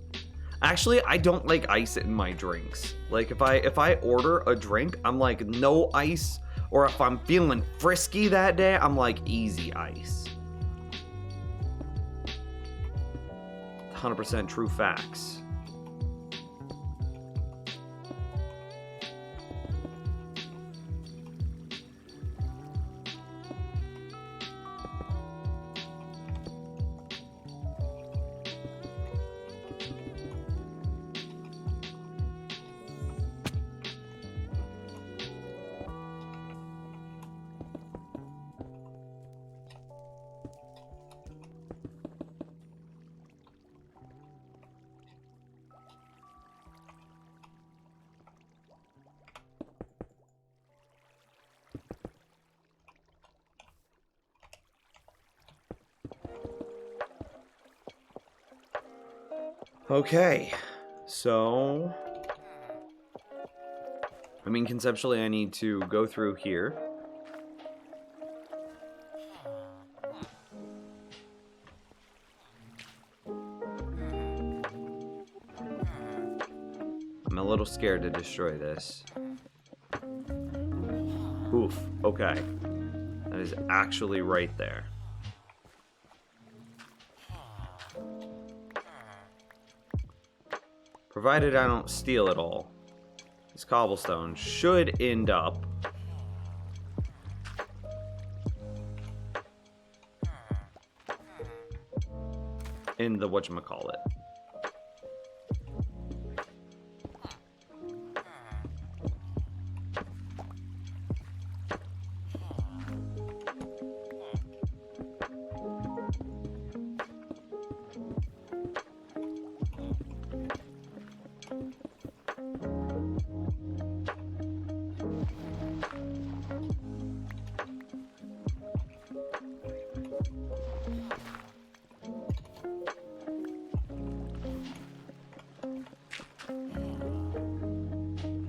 Actually, I don't like ice in my drinks. Like, if I order a drink, I'm like, no ice. Or if I'm feeling frisky that day, I'm like, easy ice. 100% true facts. Okay, so I mean, conceptually, I need to go through here. I'm a little scared to destroy this. Oof, okay. That is actually right there. Provided I don't steal it all. This cobblestone should end up in the whatchamacallit.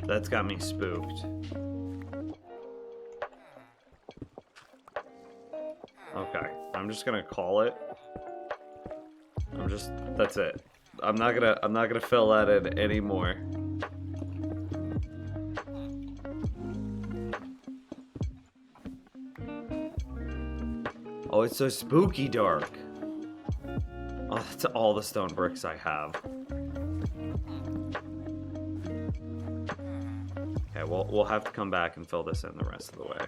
That's got me spooked. Okay, I'm just gonna call it. That's it. I'm not gonna fill that in anymore. Oh, it's so spooky dark. Oh, that's all the stone bricks I have. Okay, well, we'll have to come back and fill this in the rest of the way.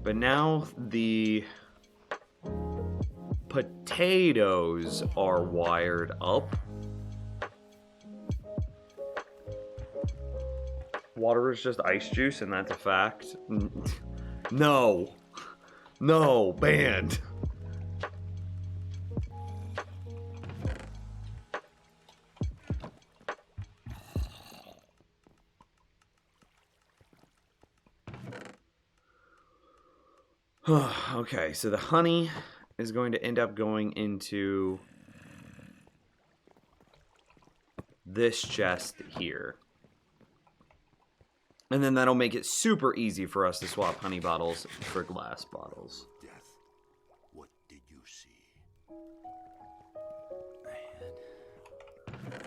But now the potatoes are wired up. Water is just ice juice, and that's a fact. No. No, banned. Okay, so the honey is going to end up going into this chest here. And then that'll make it super easy for us to swap honey bottles for glass bottles. Death. What did you see?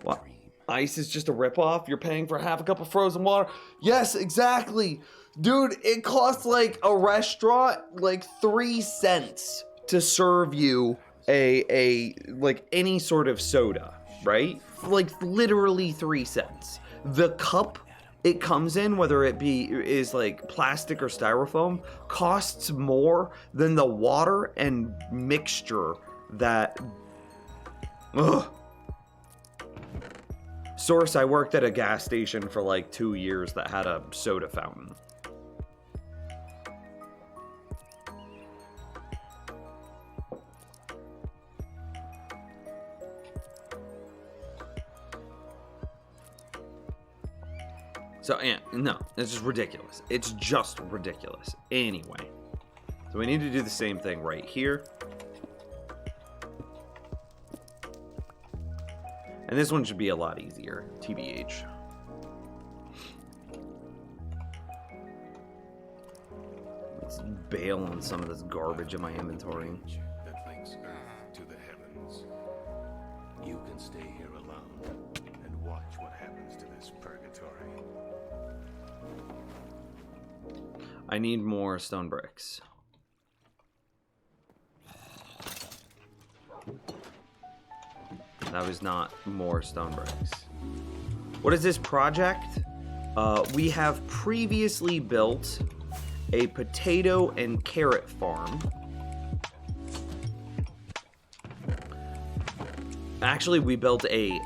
What? Ice is just a ripoff? You're paying for half a cup of frozen water? Yes, exactly. Dude, it costs like a restaurant like 3 cents to serve you a like any sort of soda, right? Like literally 3 cents. The cup it comes in, whether it is like plastic or styrofoam, costs more than the water and mixture that. Ugh. Source, I worked at a gas station for like 2 years that had a soda fountain. So, yeah, no, it's just ridiculous. It's just ridiculous. Anyway, so we need to do the same thing right here. And this one should be a lot easier, TBH. Let's bail on some of this garbage in my inventory. That links Earth to the heavens. You can stay here alone and watch what happens to this purgatory. I need more stone bricks. That was not more stone bricks. What is this project? We have previously built a potato and carrot farm. Actually, we built a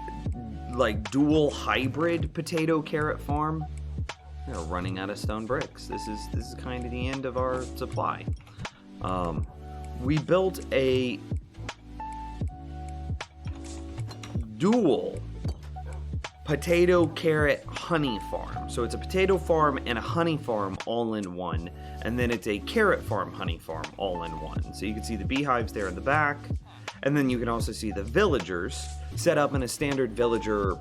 like dual hybrid potato carrot farm. We're running out of stone bricks. This is kind of the end of our supply. We built a dual potato, carrot, honey farm. So it's a potato farm and a honey farm all in one. And then it's a carrot farm, honey farm all in one. So you can see the beehives there in the back. And then you can also see the villagers set up in a standard villager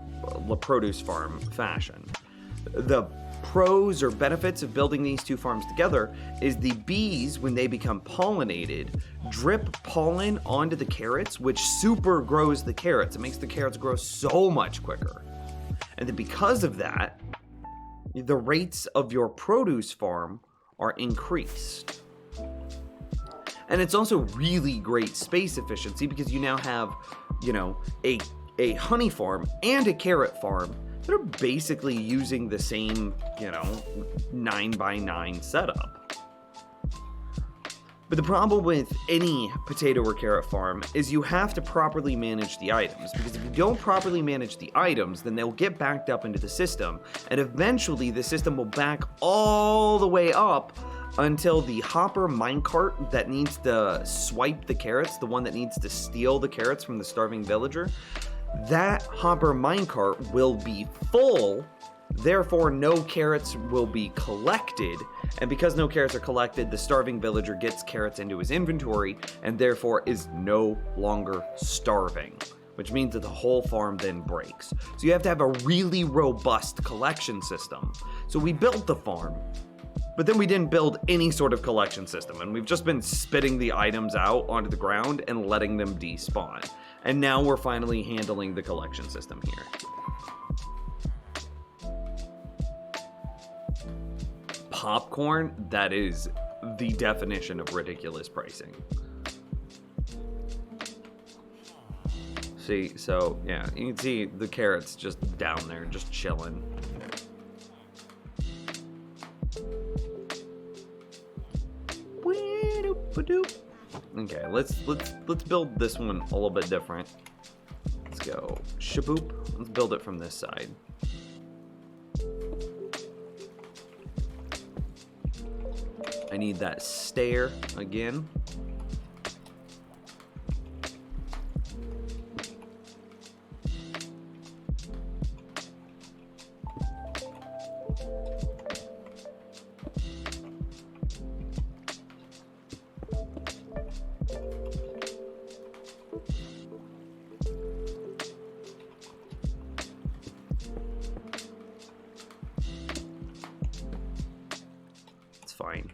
produce farm fashion. The pros or benefits of building these two farms together is the bees, when they become pollinated, drip pollen onto the carrots, which super grows the carrots. It makes the carrots grow so much quicker. And then because of that, the rates of your produce farm are increased. And it's also really great space efficiency because you now have, a honey farm and a carrot farm that are basically using the same, 9x9 setup. But the problem with any potato or carrot farm is you have to properly manage the items, because if you don't properly manage the items, then they'll get backed up into the system, and eventually the system will back all the way up until the hopper minecart that needs to swipe the carrots, the one that needs to steal the carrots from the starving villager, that hopper minecart will be full. Therefore, no carrots will be collected, and because no carrots are collected, the starving villager gets carrots into his inventory and therefore is no longer starving, which means that the whole farm then breaks. So you have to have a really robust collection system. So we built the farm, but then we didn't build any sort of collection system, and we've just been spitting the items out onto the ground and letting them despawn. And now we're finally handling the collection system here. Popcorn, that is the definition of ridiculous pricing. See, so yeah, you can see the carrots just down there, just chilling. Okay, let's build this one a little bit different. Let's go shaboop. Let's build it from this side. I need that stair again. It's fine.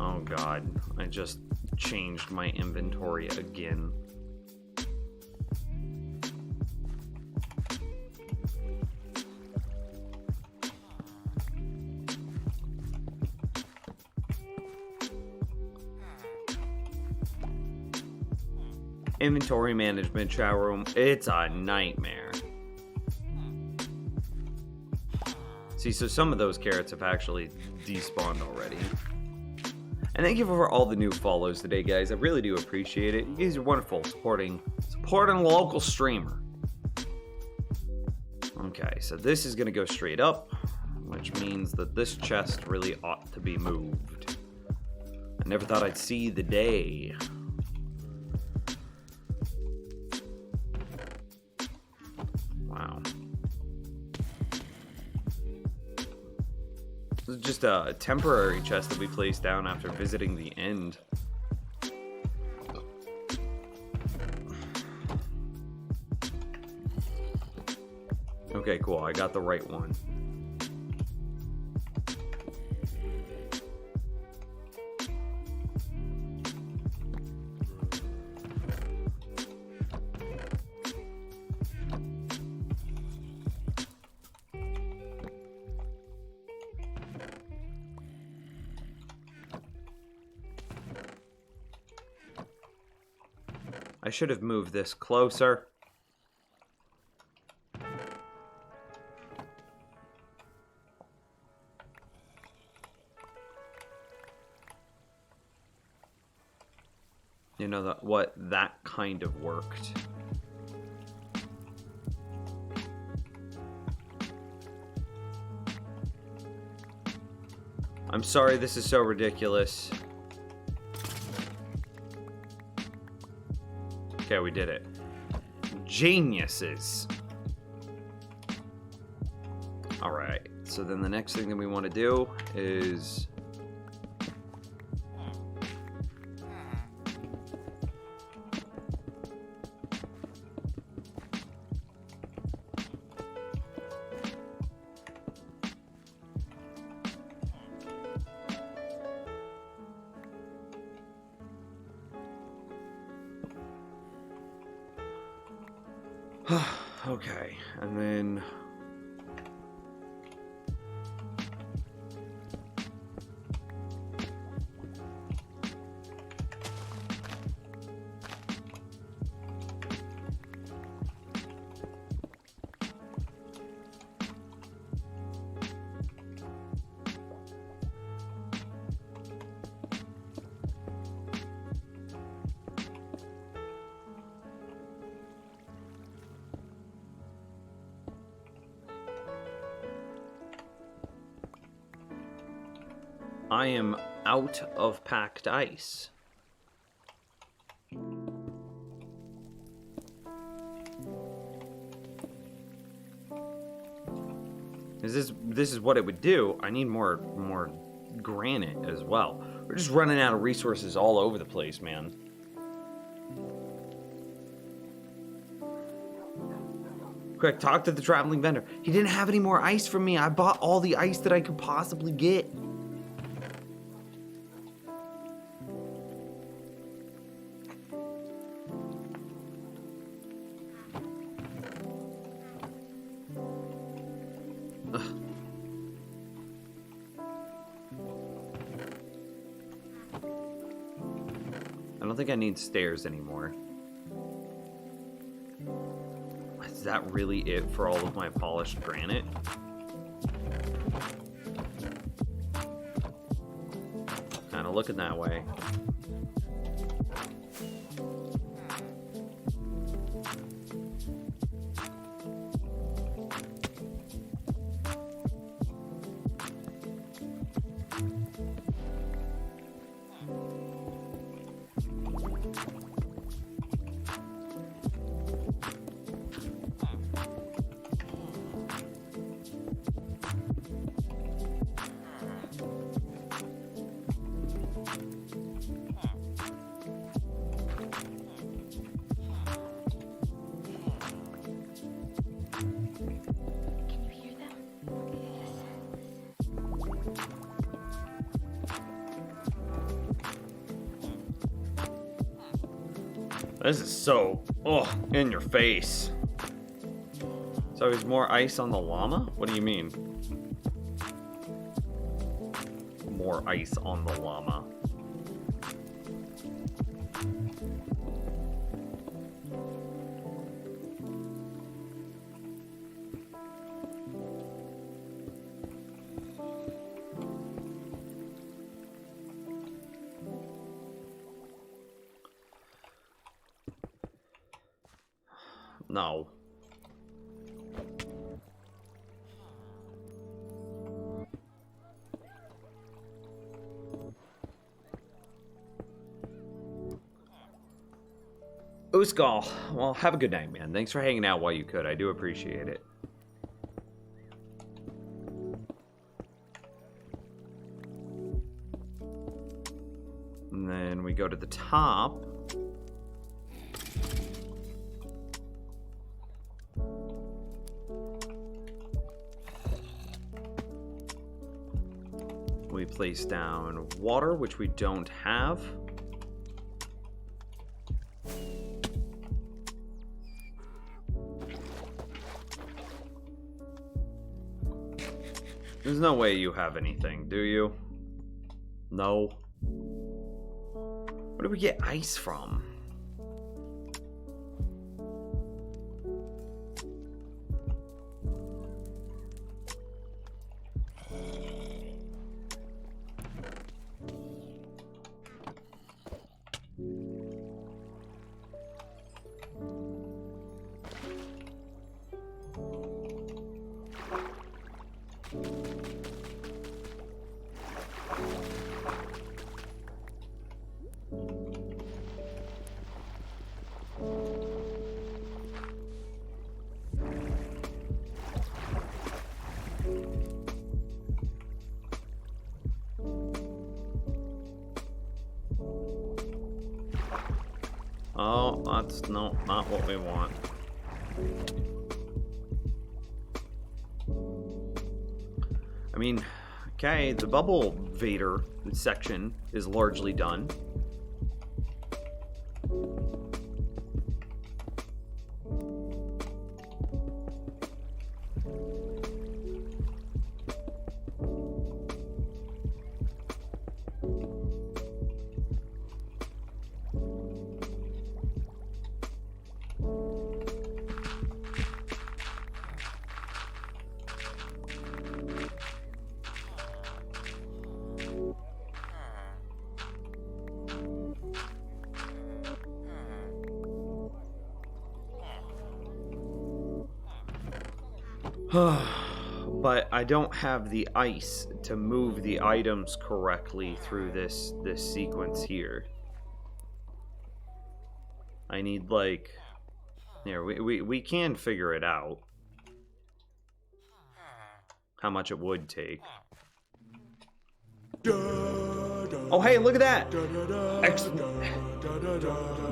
Oh god, I just changed my inventory again. Inventory management, chat room, it's a nightmare. See, so some of those carrots have actually despawned already. And thank you for all the new follows today, guys. I really do appreciate it. You guys are wonderful, supporting a local streamer. Okay, so this is gonna go straight up, which means that this chest really ought to be moved. I never thought I'd see the day. Wow. This is just a temporary chest that we placed down after visiting the end. Okay, cool. I got the right one. I should have moved this closer. You know that kind of worked. I'm sorry this is so ridiculous. Okay, we did it. Geniuses. Alright, so then the next thing that we want to do is... Okay, and then... I am out of packed ice. This is what it would do. I need more granite as well. We're just running out of resources all over the place, man. Quick, talk to the traveling vendor. He didn't have any more ice from me. I bought all the ice that I could possibly get. I don't think I need stairs anymore. Is that really it for all of my polished granite? Kind of looking that way. This is so, in your face. So there's more ice on the llama? What do you mean? More ice on the llama. No. Uskal, well, have a good night, man. Thanks for hanging out while you could. I do appreciate it. And then we go to the top. We place down water, which we don't have. There's no way you have anything, do you? No. Where do we get ice from? Oh, that's no, not what we want. I mean, okay, the bubble Vader section is largely done. But I don't have the ice to move the items correctly through this sequence here. I need, like, here, we can figure it out. How much it would take. Oh, hey, look at that!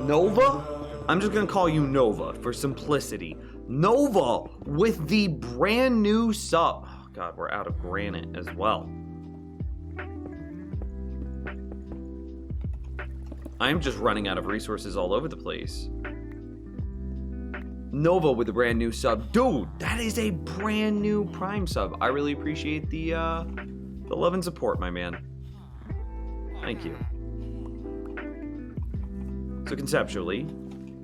Nova? I'm just gonna call you Nova for simplicity. Nova with the brand new sub. Oh, God, we're out of granite as well. I'm just running out of resources all over the place. Nova with a brand new sub. Dude, that is a brand new Prime sub. I really appreciate the love and support, my man. Thank you. So conceptually,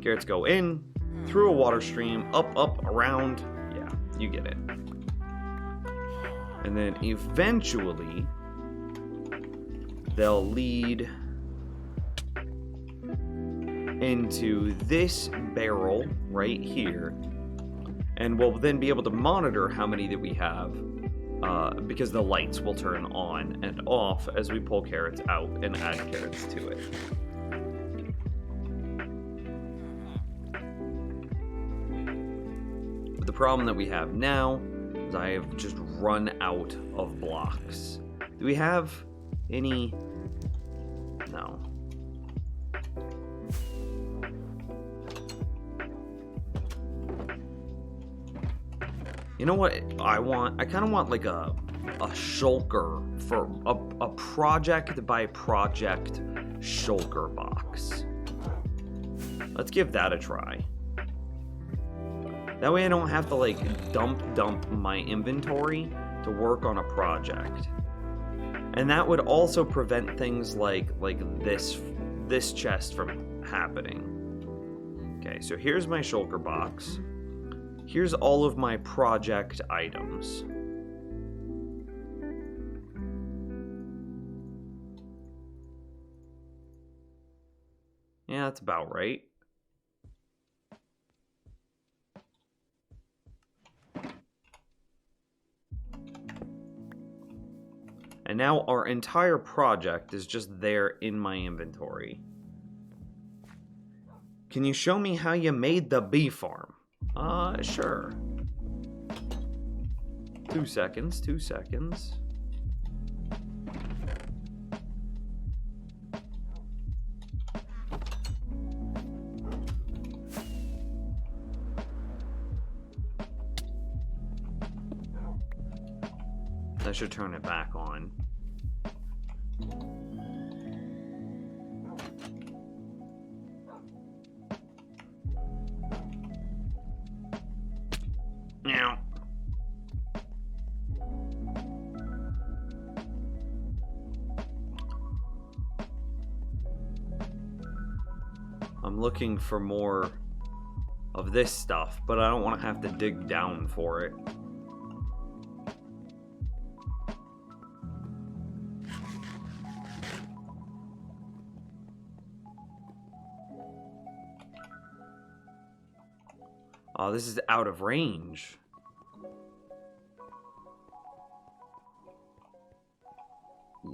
carrots go in, through a water stream, up, around. Yeah, you get it. And then eventually, they'll lead into this barrel right here. And we'll then be able to monitor how many that we have, because the lights will turn on and off as we pull carrots out and add carrots to it. The problem that we have now is I have just run out of blocks. Do we have any? No. You know what I want? I kind of want like a shulker for a project by project shulker box. Let's give that a try. That way I don't have to like dump my inventory to work on a project. And that would also prevent things like this chest from happening. Okay, so here's my shulker box. Here's all of my project items. Yeah, that's about right. And now our entire project is just there in my inventory. Can you show me how you made the bee farm? Sure. 2 seconds, 2 seconds. I should turn it back on. Now. I'm looking for more of this stuff, but I don't want to have to dig down for it. Oh, this is out of range.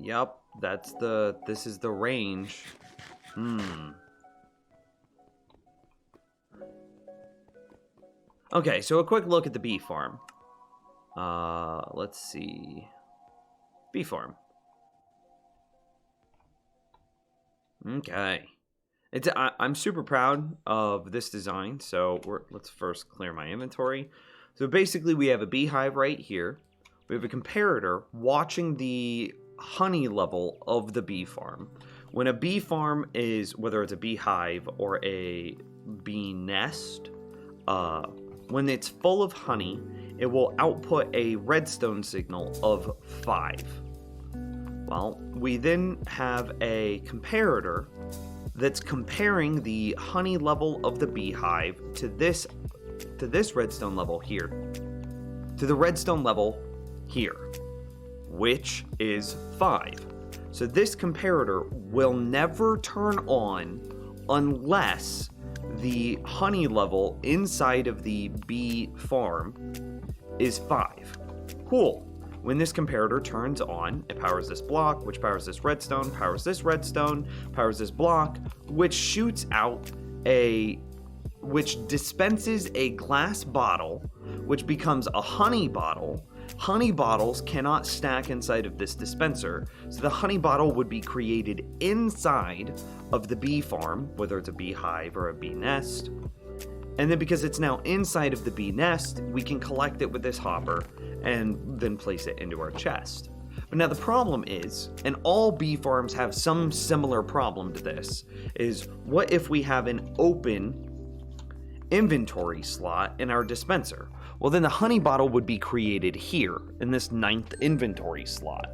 Yup, this is the range. Okay, so a quick look at the bee farm. Let's see. Bee farm. Okay. I'm super proud of this design. So let's first clear my inventory. So basically we have a beehive right here. We have a comparator watching the honey level of the bee farm. When a bee farm is, whether it's a beehive or a bee nest, when it's full of honey, it will output a redstone signal of 5. Well, we then have a comparator that's comparing the honey level of the beehive to this redstone level here, to the redstone level here, which is 5. So this comparator will never turn on unless the honey level inside of the bee farm is 5. Cool. When this comparator turns on, it powers this block, which powers this redstone, powers this block, which shoots out which dispenses a glass bottle, which becomes a honey bottle. Honey bottles cannot stack inside of this dispenser, so the honey bottle would be created inside of the bee farm, whether it's a beehive or a bee nest. And then because it's now inside of the bee nest, we can collect it with this hopper and then place it into our chest. But now the problem is, and all bee farms have some similar problem to this, is what if we have an open inventory slot in our dispenser? Well, then the honey bottle would be created here in this 9th inventory slot.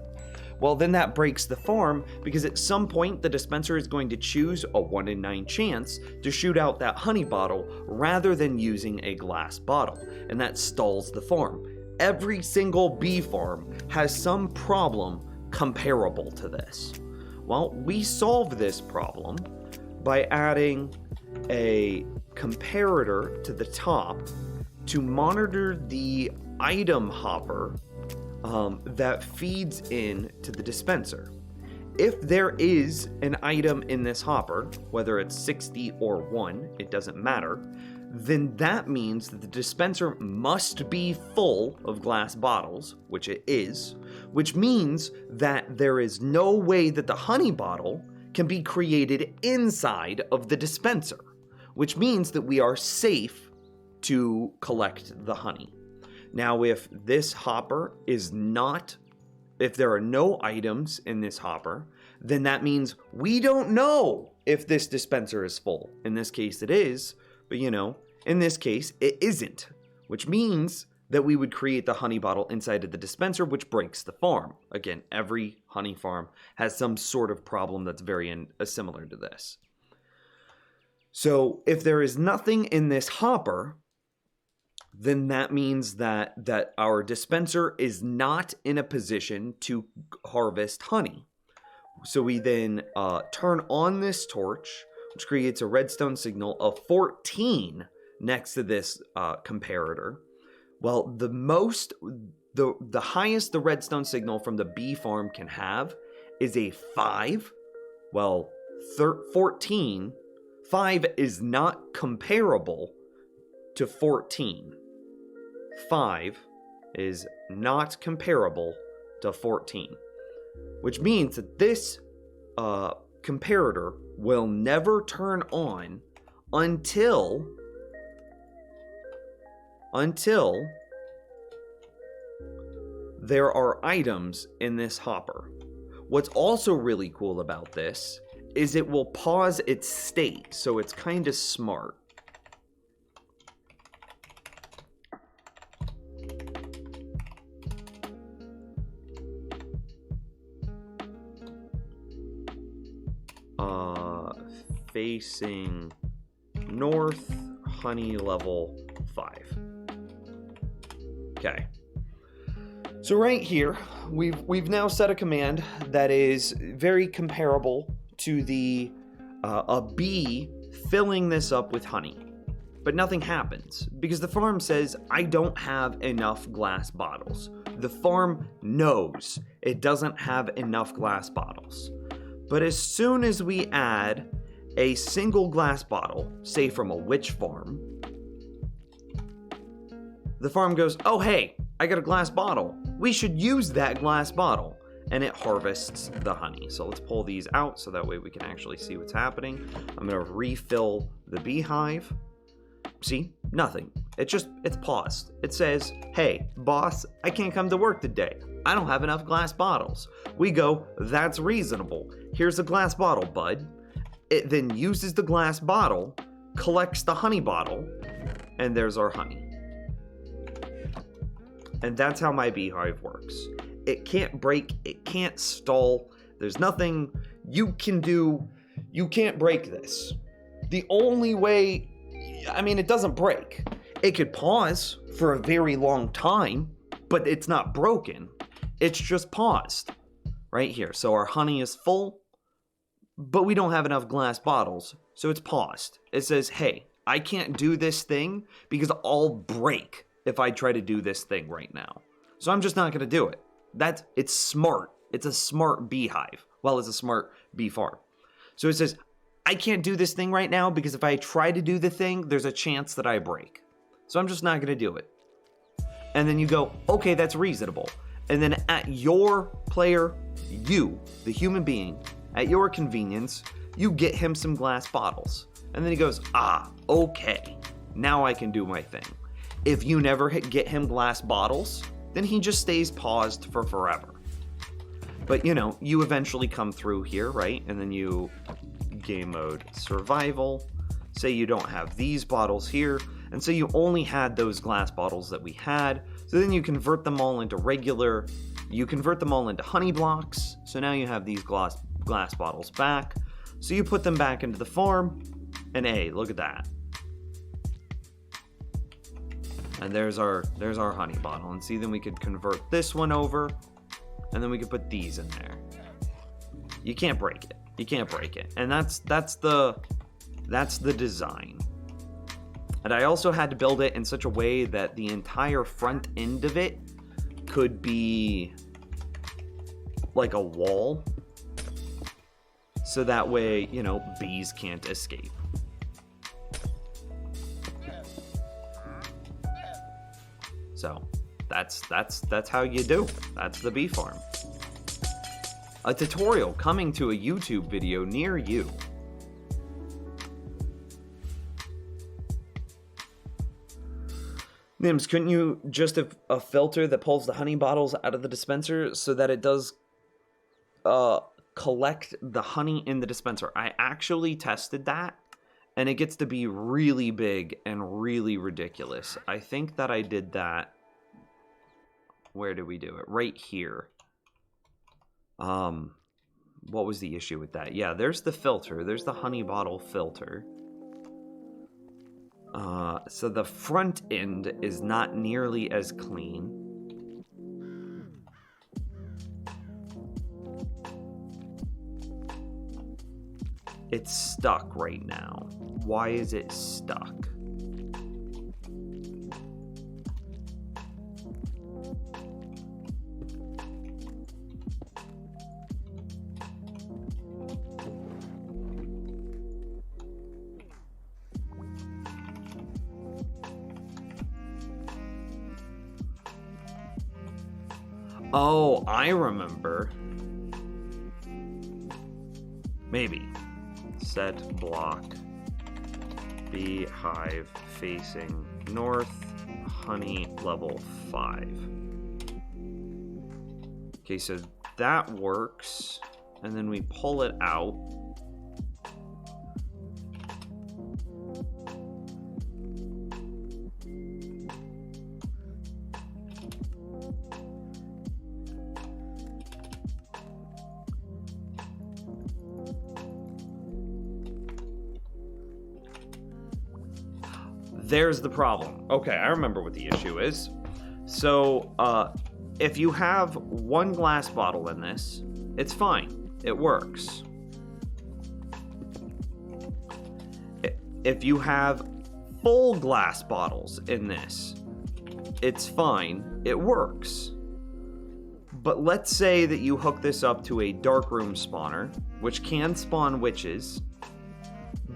Well, then that breaks the farm because at some point the dispenser is going to choose a 1 in 9 chance to shoot out that honey bottle rather than using a glass bottle, and that stalls the farm. Every single bee farm has some problem comparable to this. Well, we solve this problem by adding a comparator to the top to monitor the item hopper that feeds in to the dispenser. If there is an item in this hopper, whether it's 60 or 1, it doesn't matter, then that means that the dispenser must be full of glass bottles, which it is, which means that there is no way that the honey bottle can be created inside of the dispenser, which means that we are safe to collect the honey. Now, if this hopper is not, if there are no items in this hopper, then that means we don't know if this dispenser is full. In this case, it is, but in this case, it isn't, which means that we would create the honey bottle inside of the dispenser, which breaks the farm. Again, every honey farm has some sort of problem that's very similar to this. So if there is nothing in this hopper, then that means that our dispenser is not in a position to harvest honey. So we then turn on this torch, which creates a redstone signal of 14 next to this comparator. Well, the highest the redstone signal from the bee farm can have is a 5. Well, 14. 5 is not comparable to 14. 5 is not comparable to 14, which means that this comparator will never turn on until there are items in this hopper. What's also really cool about this is it will pause its state, so it's kind of smart. Facing north, honey level 5. Okay. So right here, we've now set a command that is very comparable to the a bee filling this up with honey. But nothing happens because the farm says, I don't have enough glass bottles. The farm knows it doesn't have enough glass bottles. But as soon as we add a single glass bottle, say from a witch farm, the farm goes, oh hey, I got a glass bottle. We should use that glass bottle. and it harvests the honey. So let's pull these out so that way we can actually see what's happening. I'm going to refill the beehive. See? Nothing. It's paused. It says, hey, boss, I can't come to work today. I don't have enough glass bottles. We go, that's reasonable. Here's a glass bottle, bud. It then uses the glass bottle, collects the honey bottle, and there's our honey. And that's how my beehive works. It can't break, it can't stall. There's nothing you can do. You can't break this. The only way, I mean, it doesn't break. It could pause for a very long time, but it's not broken. It's just paused right here. So our honey is full, but we don't have enough glass bottles, so it's paused. It says, hey, I can't do this thing because I'll break if I try to do this thing right now. So I'm just not going to do it. It's smart. It's a smart beehive. Well, it's a smart bee farm. So it says, I can't do this thing right now because if I try to do the thing, there's a chance that I break. So I'm just not going to do it. And then you go, okay, that's reasonable. And then at your player, you, the human being, at your convenience, you get him some glass bottles. And then he goes, okay, now I can do my thing. If you never get him glass bottles, then he just stays paused for forever. But you eventually come through here, right? And then you game mode survival. Say you don't have these bottles here, and so you only had those glass bottles that we had. So then you convert them all into you convert them all into honey blocks. So now you have these glass bottles back. So you put them back into the farm, and hey, look at that. And there's our honey bottle. And see, then we could convert this one over, and then we could put these in there. You can't break it. You can't break it. And that's the design. And I also had to build it in such a way that the entire front end of it could be like a wall. So that way, bees can't escape. So that's how you do. That's the bee farm. A tutorial coming to a YouTube video near you. Nims, couldn't you just have a filter that pulls the honey bottles out of the dispenser so that it does collect the honey in the dispenser? I actually tested that, and it gets to be really big and really ridiculous. I think that I did that. Where did we do it? Right here. What was the issue with that? Yeah, there's the filter. There's the honey bottle filter. So the front end is not nearly as clean. It's stuck right now. Why is it stuck? Oh, I remember. Maybe. Set block. Beehive facing north. Honey level 5. Okay, so that works. And then we pull it out. There's the problem. Okay, I remember what the issue is. So, if you have one glass bottle in this, it's fine. It works. If you have full glass bottles in this, it's fine. It works. But let's say that you hook this up to a darkroom spawner, which can spawn witches,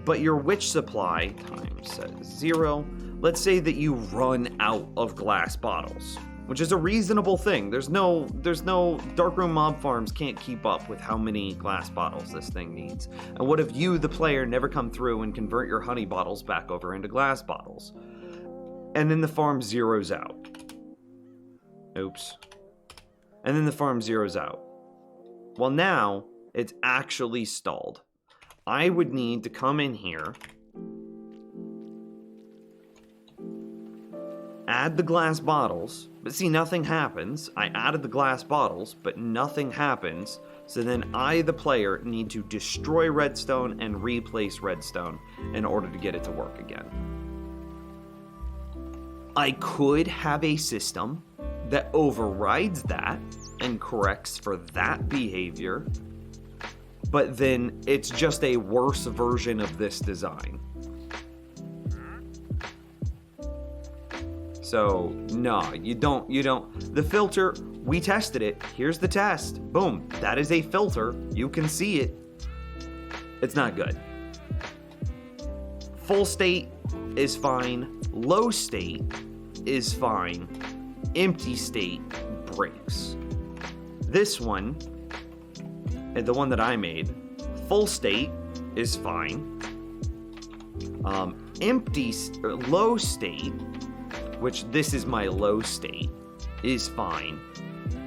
but your witch supply times 0. Let's say that you run out of glass bottles. which is a reasonable thing. There's no Darkroom mob farms can't keep up with how many glass bottles this thing needs. And what if you, the player, never come through and convert your honey bottles back over into glass bottles? And then the farm zeroes out. Oops. And then the farm zeroes out. Well, now it's actually stalled. I would need to come in here, add the glass bottles, but see, nothing happens. I added the glass bottles, but nothing happens. So then I, the player, need to destroy redstone and replace redstone in order to get it to work again. I could have a system that overrides that and corrects for that behavior, but then it's just a worse version of this design. So, no, you don't. The filter, we tested it. Here's the test. Boom, that is a filter. You can see it. It's not good. Full state is fine. Low state is fine. Empty state breaks. This one, the one that I made, full state is fine. Low state, which this is my low state, is fine.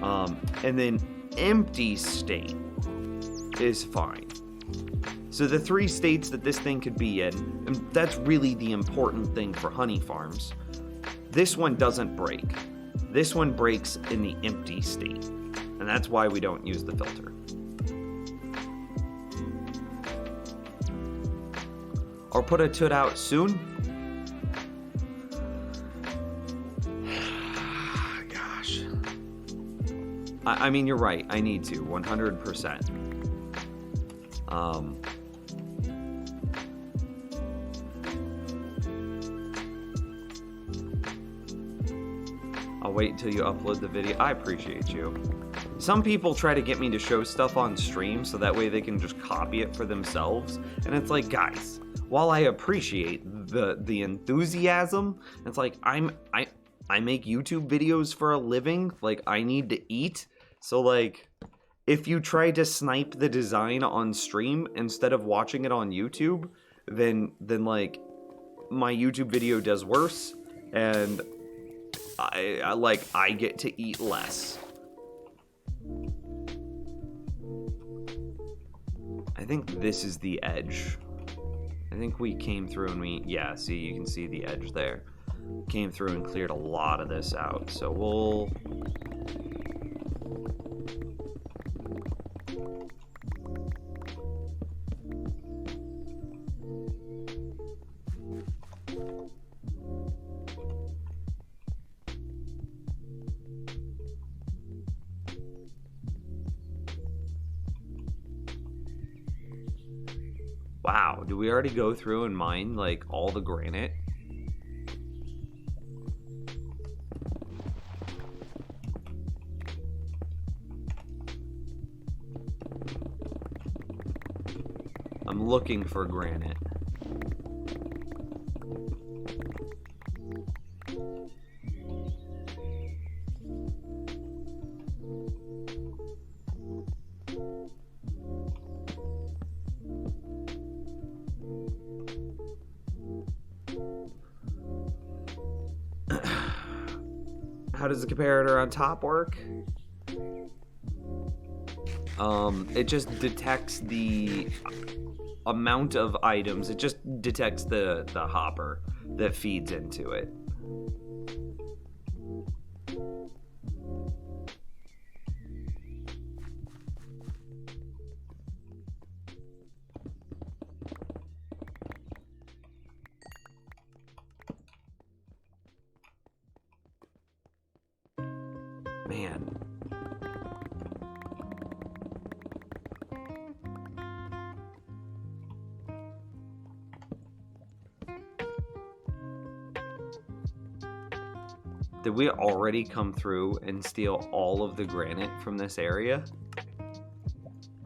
And then empty state is fine. So the 3 states that this thing could be in, and that's really the important thing for honey farms. This one doesn't break. This one breaks in the empty state. And that's why we don't use the filter. Or put a tut out soon. Gosh. I mean, you're right. I need to, 100%. I'll wait until you upload the video. I appreciate you. Some people try to get me to show stuff on stream so that way they can just copy it for themselves. And it's like, guys, while I appreciate the enthusiasm, it's like I make YouTube videos for a living. Like, I need to eat. So like, if you try to snipe the design on stream instead of watching it on YouTube, then like my YouTube video does worse, and I get to eat less. I think this is the edge. I think we came through and yeah, see, you can see the edge there. Came through and cleared a lot of this out. So we'll... Wow, did we already go through and mine, like, all the granite? I'm looking for granite. How does the comparator on top work? It just detects the amount of items. It just detects the hopper that feeds into it. Man. Did we already come through and steal all of the granite from this area?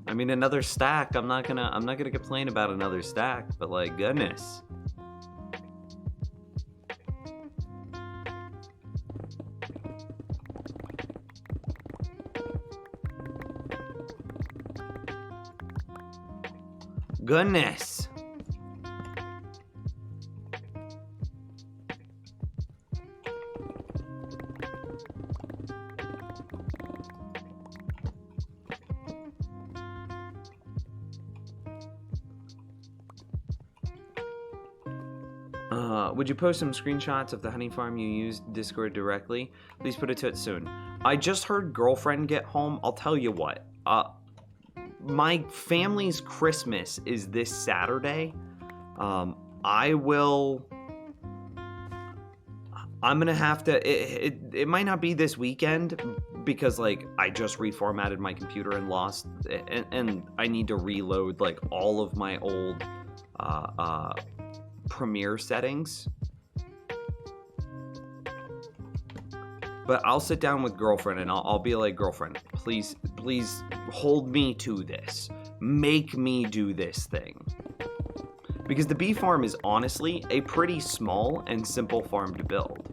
I mean, another stack. I'm not gonna complain about another stack, but like, goodness. Goodness. Would you post some screenshots of the honey farm you used Discord directly? Please put it to it soon. I just heard girlfriend get home. I'll tell you what. My family's Christmas is this Saturday. I'm gonna have to. It might not be this weekend because like I just reformatted my computer and lost, and I need to reload like all of my old Premiere settings. But I'll sit down with girlfriend and I'll be like, girlfriend, please hold me to this. Make me do this thing. Because the bee farm is honestly a pretty small and simple farm to build.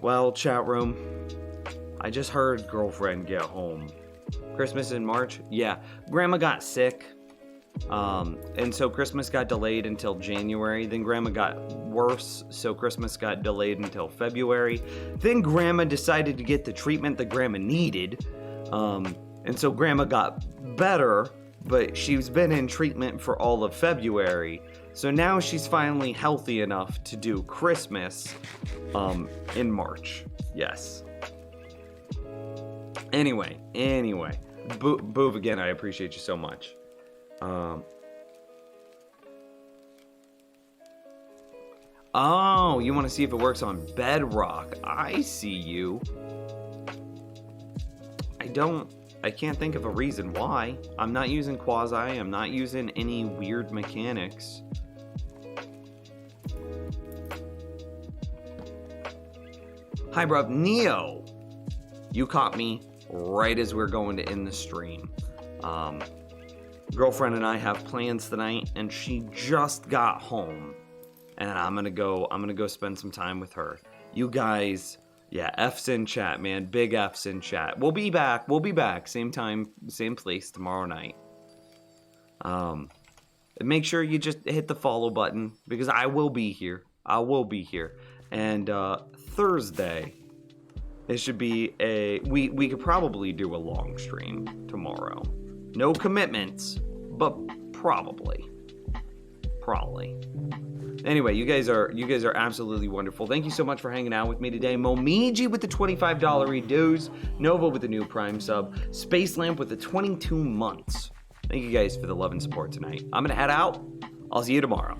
Well, chat room, I just heard girlfriend get home. Christmas in March? Yeah, grandma got sick. And so Christmas got delayed until January. Then grandma got worse, so Christmas got delayed until February. Then grandma decided to get the treatment that grandma needed. And so grandma got better, but she's been in treatment for all of February. So now she's finally healthy enough to do Christmas in March. Yes. Anyway. Boov, again, I appreciate you so much. Oh, you want to see if it works on Bedrock. I see you. I can't think of a reason why. I'm not using Quasi. I'm not using any weird mechanics. Hi, bruv. Neo! You caught me right as we're going to end the stream. Girlfriend and I have plans tonight, and she just got home. And I'm gonna go spend some time with her. You guys, yeah, F's in chat, man. Big F's in chat. We'll be back. Same time, same place tomorrow night. Make sure you just hit the follow button because I will be here. And Thursday, it should be we could probably do a long stream tomorrow. No commitments, but probably. Anyway, you guys are absolutely wonderful. Thank you so much for hanging out with me today. Momiji with the $25 redos, Nova with the new Prime sub, Space Lamp with the 22 months. Thank you guys for the love and support tonight. I'm gonna head out. I'll see you tomorrow.